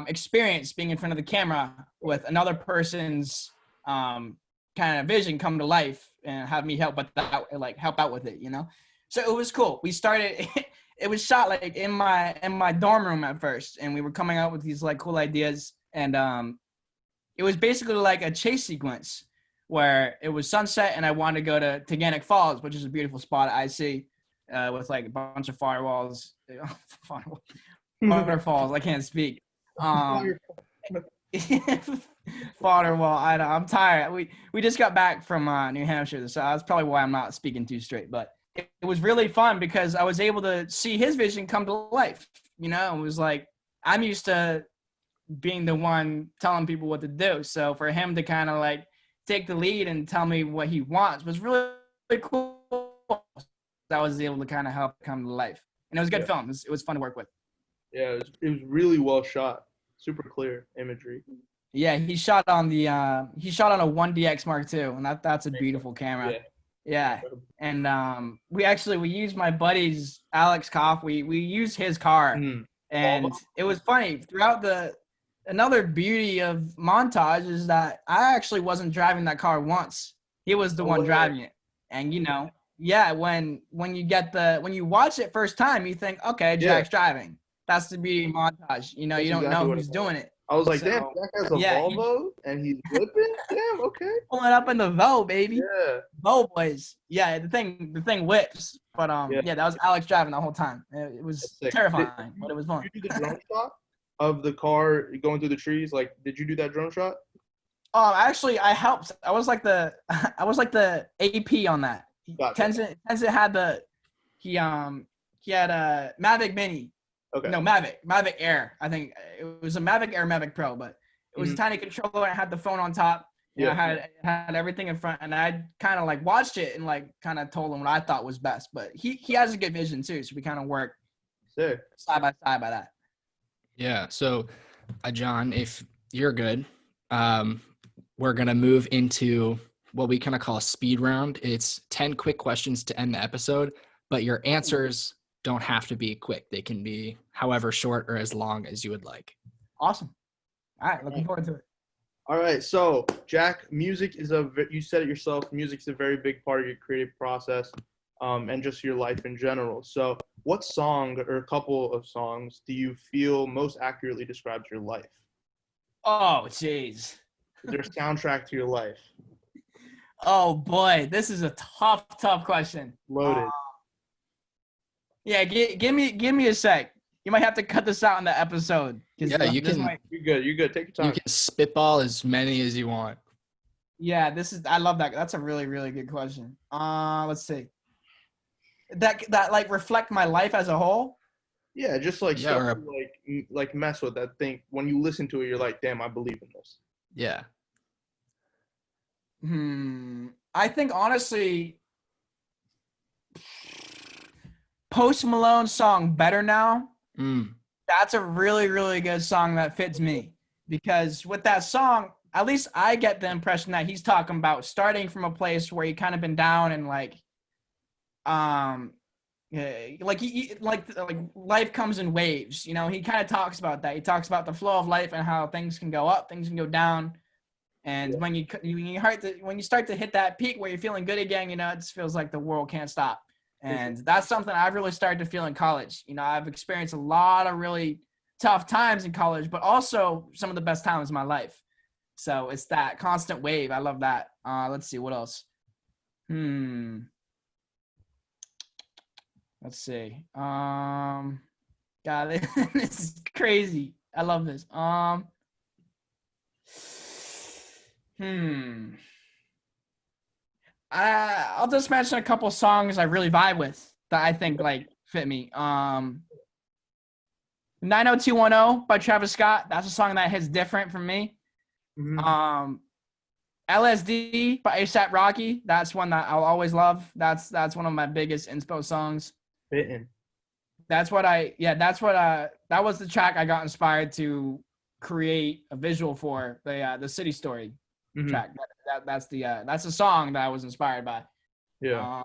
experience being in front of the camera with another person's kind of vision come to life and have me help out with it, So it was cool. We started. It was shot like in my dorm room at first, and we were coming up with these like cool ideas, and it was basically like a chase sequence where it was sunset, and I wanted to go to Taganic Falls, which is a beautiful spot I see with like a bunch of waterfalls. I can't speak. Waterfall. I'm tired. We just got back from New Hampshire, so that's probably why I'm not speaking too straight. But it was really fun because I was able to see his vision come to life. It was like I'm used to being the one telling people what to do. So for him to kind of like take the lead and tell me what he wants was really, really cool. I was able to kind of help come to life, and it was a good film. It was fun to work with. Yeah, it was really well shot. Super clear imagery. Yeah, he shot on a 1DX Mark II, and that's a beautiful camera. Yeah. And we used my buddy's Alex Koff. We used his car, and it was funny throughout another beauty of montage is that I actually wasn't driving that car once. He was the one driving it. And when you watch it first time, you think, okay, Jack's driving. That's the beauty of montage. You don't know who's doing it. I was like, damn, Jack has a Volvo and he's whipping? Damn, okay. Pulling up in the Vo, baby. Yeah. Vo boys. Yeah, the thing whips. But that was Alex driving the whole time. It was terrifying, but it was fun. Did you do the drone shot of the car going through the trees? Like, did you do that drone shot? Actually, I helped. I was like the AP on that. Gotcha. Tenzin had he had a Mavic Mini. Okay. No, Mavic Air. I think it was a Mavic Air, Mavic Pro, but it was a tiny controller. I had the phone on top, I had everything in front, and I kind of like watched it and like kind of told him what I thought was best. But he has a good vision too, so we kind of work side by side by that. Yeah. So, John, if you're good, we're gonna move into what we kind of call a speed round. It's 10 quick questions to end the episode, but your answers don't have to be quick. They can be however short or as long as you would like. Awesome. All right, looking forward to it. All right, so Jack, music is you said it yourself, music's a very big part of your creative process, and just your life in general. So what song or a couple of songs do you feel most accurately describes your life? Oh, jeez. Is there a soundtrack to your life? Oh boy, this is a tough question. Loaded. Yeah, give me a sec. You might have to cut this out in the episode. Yeah, you can. You're good. Take your time. You can spitball as many as you want. Yeah, I love that. That's a really, really good question. Let's see. That like reflect my life as a whole. Yeah, just like stuff like mess with that thing. When you listen to it, you're like, damn, I believe in this. Yeah. I think honestly, Post Malone's song "Better Now." That's a really, really good song that fits me, because with that song, at least I get the impression that he's talking about starting from a place where he kind of been down and like life comes in waves. You know, he kind of talks about that. He talks about the flow of life and how things can go up, things can go down. And when you start to hit that peak where you're feeling good again, you know, it just feels like the world can't stop. And that's something I've really started to feel in college. You know, I've experienced a lot of really tough times in college, but also some of the best times in my life. So it's that constant wave. I love that. Let's see, what else? Let's see. God, this is crazy. I love this. I'll just mention a couple songs I really vibe with that I think like fit me. 90210 by Travis Scott. That's a song that hits different from me. LSD by A$AP Rocky. That's one that I'll always love. That's one of my biggest inspo songs. Fitting. That was the track I got inspired to create a visual for the City Story track. That's the song that I was inspired by. Yeah.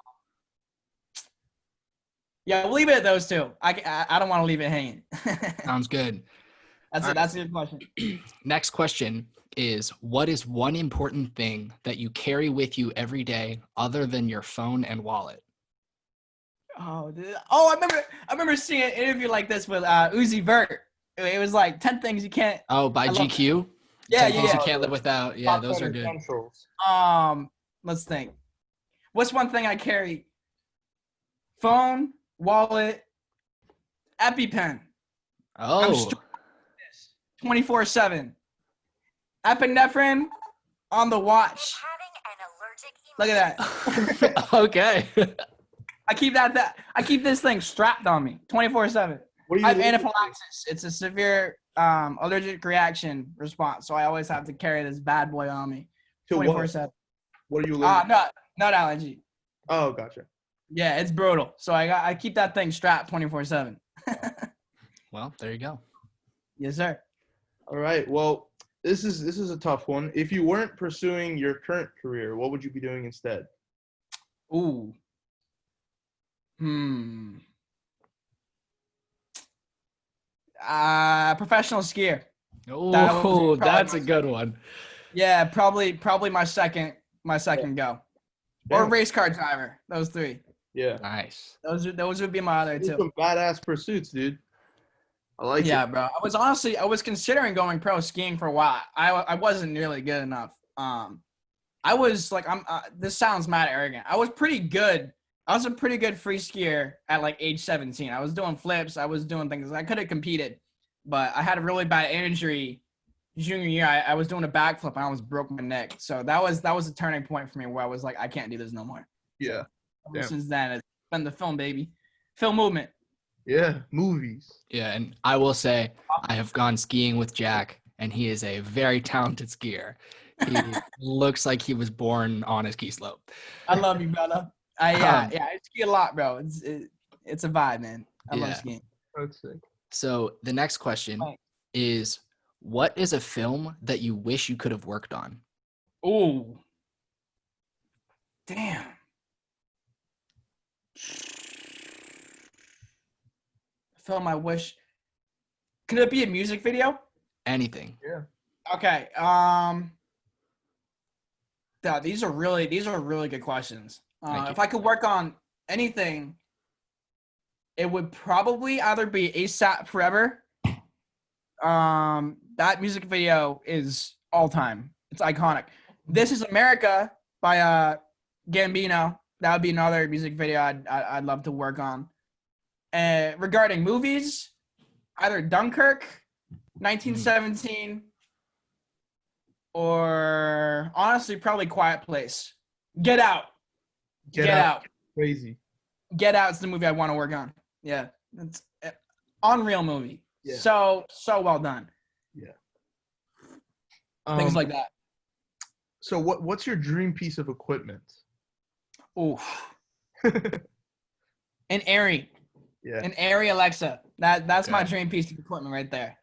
Yeah, we'll leave it at those two. I don't want to leave it hanging. Sounds good. That's it. That's a good question. Next question is, what is one important thing that you carry with you every day other than your phone and wallet? I remember seeing an interview like this with Uzi Vert. It was like 10 things you can't. Oh, by GQ? Yeah, 10 things you can't live without. Yeah, those are good. Let's think. What's one thing I carry? Phone, wallet, EpiPen. Oh. 24/7. Epinephrine on the watch. Look at that. Okay. I keep this thing strapped on me 24/7. I have anaphylaxis. It's a severe allergic reaction response, so I always have to carry this bad boy on me 24/7. What are you? Nut allergy. Oh, gotcha. Yeah, it's brutal. So I keep that thing strapped 24/7. Well, there you go. Yes, sir. All right. Well, this is a tough one. If you weren't pursuing your current career, what would you be doing instead? Ooh. Professional skier. Oh, that's a good one. Yeah, probably my second go. Or race car driver. Those three. Yeah. Nice. Those would be my other two. Some badass pursuits, dude. I like it. Yeah, bro. I was considering going pro skiing for a while. I wasn't nearly good enough. I was like, this sounds mad arrogant. I was pretty good. I was a pretty good free skier at like age 17. I was doing flips. I was doing things. I could have competed, but I had a really bad injury junior year. I was doing a backflip and I almost broke my neck. So that was a turning point for me where I was like, I can't do this no more. Yeah. So, since then, it's been the film, baby. Film movement. Yeah, movies. Yeah, and I will say I have gone skiing with Jack, and he is a very talented skier. He looks like he was born on a ski slope. I love you, brother. I ski a lot, bro. It's a vibe, man. I love skiing. That's sick. So the next question is, what is a film that you wish you could have worked on? Ooh. Damn. Film I wish. Could it be a music video? Anything. Yeah. Okay. These are really good questions. If I could work on anything, it would probably either be ASAP Forever. That music video is all time. It's iconic. This Is America by Gambino. That would be another music video I'd love to work on. Regarding movies, either Dunkirk, 1917, or honestly probably Quiet Place. Get Out. Get Out. Crazy. Get Out's the movie I want to work on. Yeah, it's an unreal movie. Yeah. So well done. Yeah. Things like that. So what's your dream piece of equipment? Ooh. An Airy. Yeah. An Airy Alexa. That's my dream piece of equipment right there.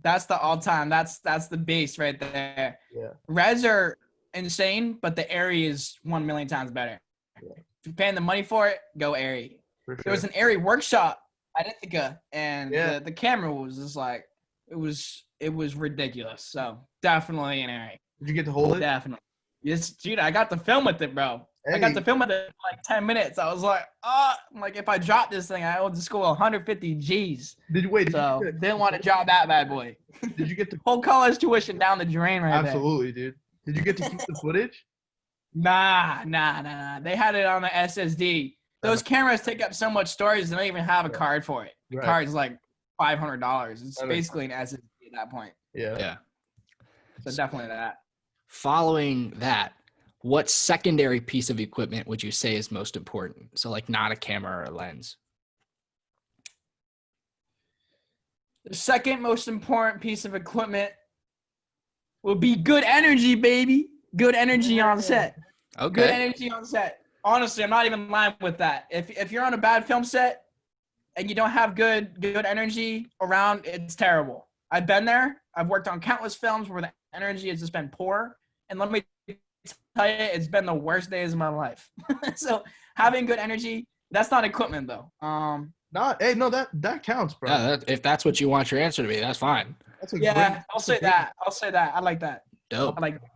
That's the all-time. That's the base right there. Yeah. Reds are insane, but the Airy is 1 million times better. Yeah. If you're paying the money for it, go Airy. For sure. There was an Airy workshop at Ithaca, and the camera was just like, it was ridiculous. So definitely an Airy. Did you get to hold it? Definitely. Yes, dude, I got to film with it, bro. Hey. I got to film with it for like 10 minutes. I was like, I'm like, if I drop this thing, I owe the school 150 G's. Didn't want to drop that bad boy. Did you get to whole college tuition down the drain right Absolutely, dude. Did you get to keep the footage? Nah. They had it on the SSD. Those cameras take up so much storage, they don't even have a card for it. The card's like $500. It's basically an SSD at that point. Yeah. So definitely that. Following that, what secondary piece of equipment would you say is most important? So like not a camera or a lens. The second most important piece of equipment would be good energy, baby. Good energy on set. Okay. Good energy on set. Honestly, I'm not even lying with that. If you're on a bad film set and you don't have good energy around, it's terrible. I've been there. I've worked on countless films where the energy has just been poor. And let me tell you, it's been the worst days of my life. So having good energy, that's not equipment though. That counts, bro. Yeah, if that's what you want your answer to be, that's fine. I'll say that. I like that. Dope. I like that.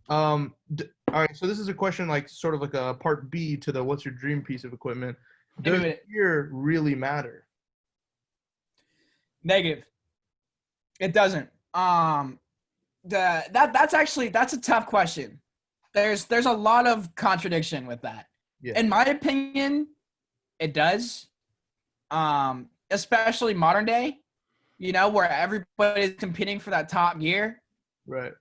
All right, so this is a question like sort of like a part B to the what's your dream piece of equipment. Does gear really matter? Negative. It doesn't. That's a tough question. There's a lot of contradiction with that. Yeah. In my opinion, it does. Especially modern day, where everybody's competing for that top gear. Right.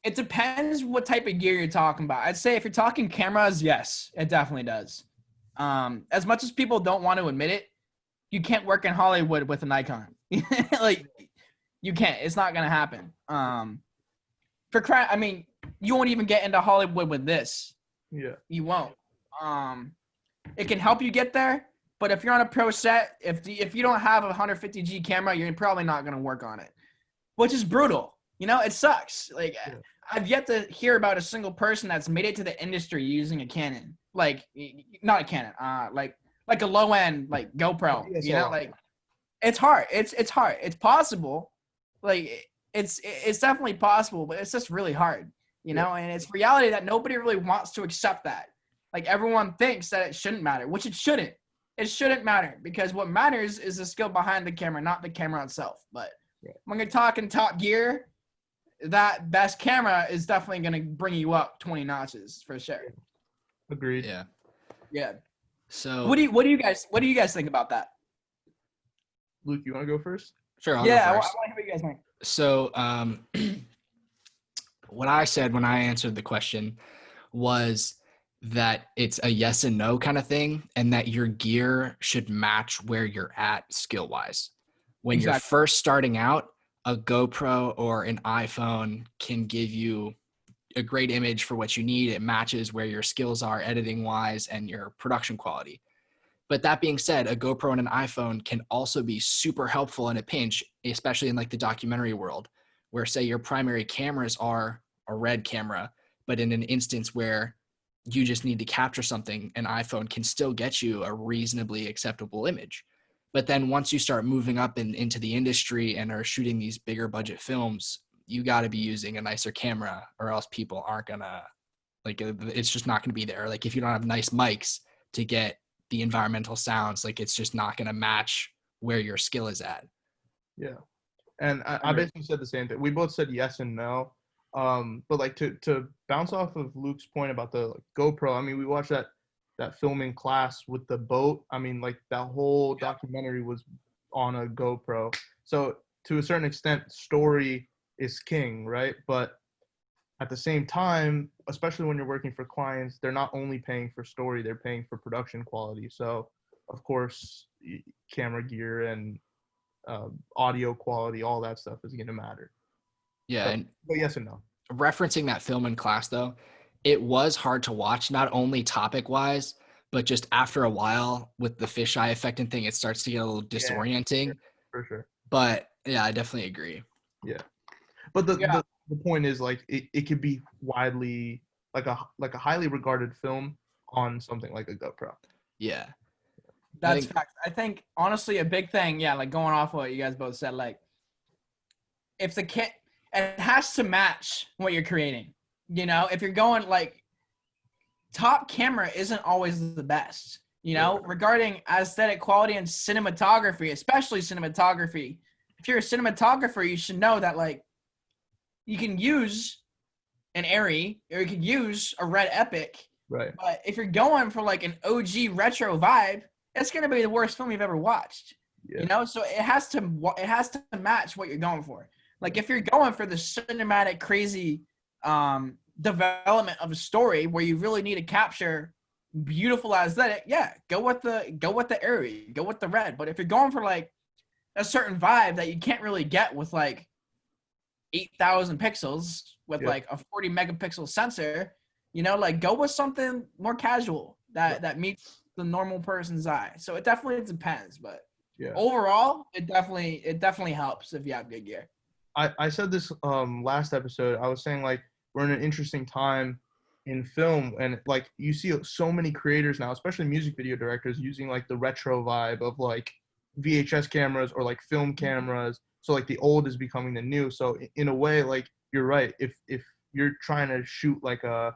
It depends what type of gear you're talking about. I'd say if you're talking cameras, yes, it definitely does. As much as people don't want to admit it, you can't work in Hollywood with a Nikon. Like, you can't. It's not gonna happen. You won't even get into Hollywood with this. Yeah. You won't. It can help you get there, but if you're on a pro set, if you don't have a 150G camera, you're probably not gonna work on it, which is brutal. It sucks. Like, I've yet to hear about a single person that's made it to the industry using a Canon. Like, not a Canon. Like a low end, like GoPro. Like, it's hard. It's hard. It's possible. Like, it's definitely possible, but it's just really hard. And it's reality that nobody really wants to accept that. Like, everyone thinks that it shouldn't matter, which it shouldn't. It shouldn't matter because what matters is the skill behind the camera, not the camera itself. But when you're talking top gear, that best camera is definitely going to bring you up 20 notches for sure. Agreed. Yeah. So what do you guys think about that? Luke, you want to go first? Sure. I want to hear what you guys think. So what I said when I answered the question was that it's a yes and no kind of thing, and that your gear should match where you're at skill wise. When you're first starting out, a GoPro or an iPhone can give you a great image for what you need. It matches where your skills are editing wise and your production quality. But that being said, a GoPro and an iPhone can also be super helpful in a pinch, especially in like the documentary world, where say your primary cameras are a red camera, but in an instance where you just need to capture something, an iPhone can still get you a reasonably acceptable image. But then once you start moving up into the industry and are shooting these bigger budget films, you got to be using a nicer camera or else people aren't gonna, like, it's just not gonna be there. Like if you don't have nice mics to get the environmental sounds, like it's just not gonna match where your skill is at. Yeah. And I basically said the same thing. We both said yes and no. But like to bounce off of Luke's point about the like, GoPro, I mean, we watched that filming class with the boat. I mean, like that whole documentary was on a GoPro. So to a certain extent, story is king, right? But at the same time, especially when you're working for clients, they're not only paying for story, they're paying for production quality. So of course, camera gear and audio quality, all that stuff is going to matter. Yeah. So, and but yes and no. referencing that film in class though, it was hard to watch, not only topic wise, but just after a while with the fisheye effect and thing, it starts to get a little disorienting. Yeah, for sure. But yeah, I definitely agree. Yeah. But the point is like it could be widely like a highly regarded film on something like a GoPro. Yeah. That's facts. I think honestly a big thing, yeah, like going off what you guys both said, like if the kit, it has to match what you're creating. You know, if you're going like top camera isn't always the best, you know, regarding aesthetic quality and cinematography, especially cinematography. If you're a cinematographer, you should know that like you can use an Arri or you can use a Red Epic. Right. But if you're going for like an OG retro vibe, it's going to be the worst film you've ever watched. Yeah. You know, so it has to match what you're going for. Like if you're going for the cinematic crazy development of a story where you really need to capture beautiful aesthetic, yeah, go with the Arri, go with the red. But if you're going for like a certain vibe that you can't really get with like 8,000 pixels with like a 40 megapixel sensor, you know, like go with something more casual that meets the normal person's eye. So it definitely depends, but overall, it definitely helps if you have good gear. I said this last episode. I was saying like we're in an interesting time in film, and like you see so many creators now, especially music video directors, using like the retro vibe of like VHS cameras or like film cameras. So like the old is becoming the new. So in a way, like you're right. If you're trying to shoot like a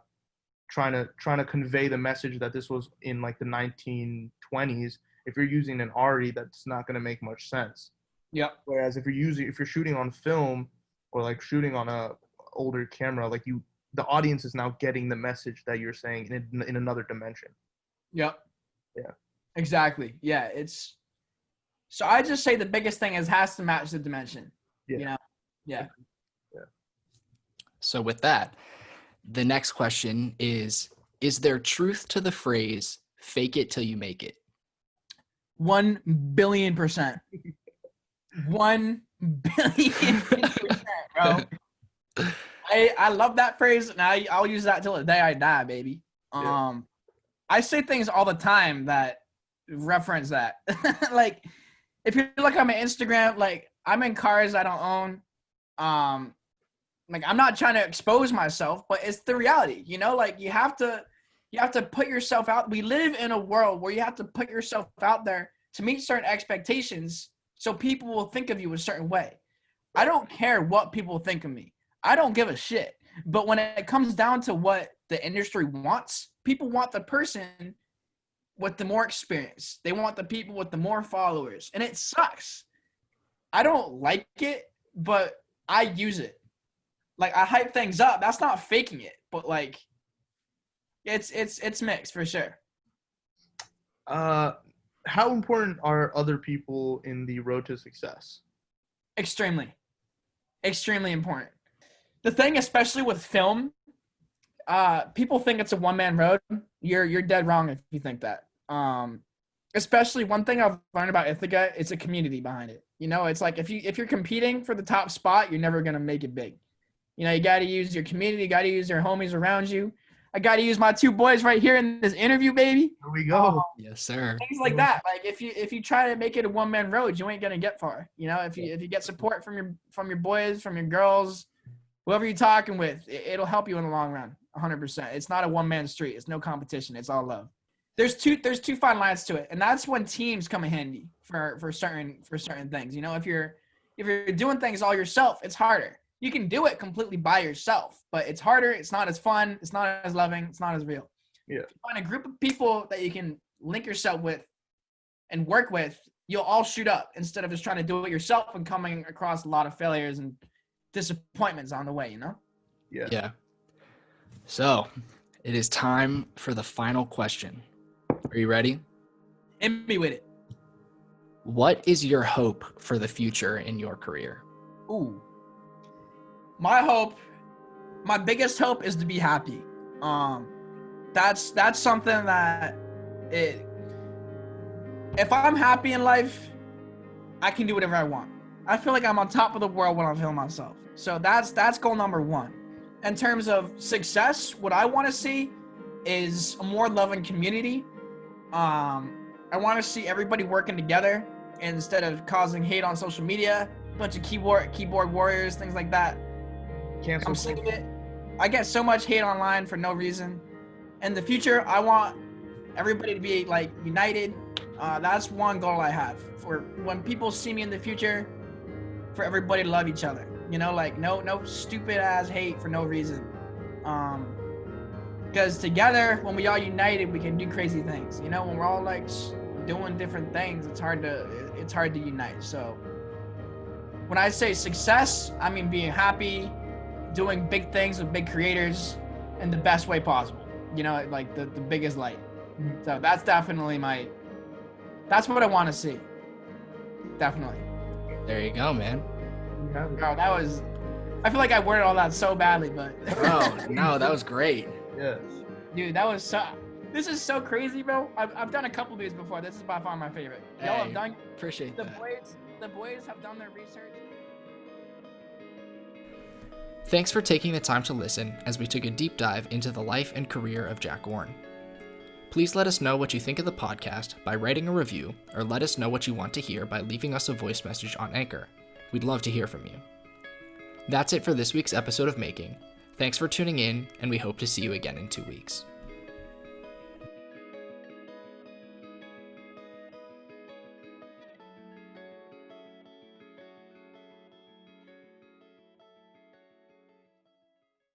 trying to convey the message that this was in like the 1920s, if you're using an Arri, that's not going to make much sense. Yeah. Whereas if you're shooting on film or like shooting on a older camera, like the audience is now getting the message that you're saying in another dimension. Yep. Yeah. Exactly. Yeah. So I just say the biggest thing is has to match the dimension. Yeah. You know? Yeah. Yeah. So with that, the next question is there truth to the phrase fake it till you make it? 1,000,000,000%. 1,000,000,000%, bro. I love that phrase, and I'll use that till the day I die, baby. I say things all the time that reference that. Like, if you look at my Instagram, like I'm in cars I don't own. Like I'm not trying to expose myself, but it's the reality, you know. Like you have to put yourself out. We live in a world where you have to put yourself out there to meet certain expectations, so people will think of you a certain way. I don't care what people think of me. I don't give a shit. But when it comes down to what the industry wants, people want the person with the more experience. They want the people with the more followers. And it sucks. I don't like it, but I use it. Like I hype things up. That's not faking it, but like it's mixed for sure. How important are other people in the road to success? Extremely important. The thing, especially with film, people think it's a one-man road. You're dead wrong if you think that. especially one thing I've learned about Ithaca, it's a community behind it. You know, it's like if you're competing for the top spot, you're never gonna make it big. You know, you got to use your community, you got to use your homies around you. I got to use my 2 boys right here in this interview, baby. Here we go. Yes, sir. Things like that. Like if you try to make it a one-man road, you ain't gonna get far. You know, if you get support from your boys, from your girls, whoever you're talking with, it'll help you in the long run. 100%. It's not a one-man street. It's no competition. It's all love. There's two fine lines to it, and that's when teams come in handy for certain things. You know, if you're doing things all yourself, it's harder. You can do it completely by yourself, but it's harder. It's not as fun. It's not as loving. It's not as real. Yeah. If you find a group of people that you can link yourself with and work with, you'll all shoot up instead of just trying to do it yourself and coming across a lot of failures and disappointments on the way, you know? Yeah. Yeah. So it is time for the final question. Are you ready? Hit me with it. What is your hope for the future in your career? Ooh. My biggest hope is to be happy. That's something that if I'm happy in life, I can do whatever I want. I feel like I'm on top of the world when I feel myself. So that's goal number 1. In terms of success, what I want to see is a more loving community. I want to see everybody working together instead of causing hate on social media, a bunch of keyboard warriors, things like that. I'm sick of it. I get so much hate online for no reason. In the future, I want everybody to be like united. That's one goal I have for when people see me in the future, for everybody to love each other. You know, like no stupid ass hate for no reason. Because together, when we all united, we can do crazy things. You know, when we're all like doing different things, it's hard to unite. So when I say success, I mean being happy, doing big things with big creators in the best way possible. You know, like the biggest light. So that's definitely that's what I want to see. Definitely. There you go, man. Bro, I feel like I worded all that so badly, but. Oh, no, that was great. Yes. Dude, this is so crazy, bro. I've done a couple of these before. This is by far my favorite. Y'all have done. Appreciate that. The boys have done their research. Thanks for taking the time to listen as we took a deep dive into the life and career of Jack Ohrn. Please let us know what you think of the podcast by writing a review, or let us know what you want to hear by leaving us a voice message on Anchor. We'd love to hear from you. That's it for this week's episode of Making. Thanks for tuning in, and we hope to see you again in 2 weeks.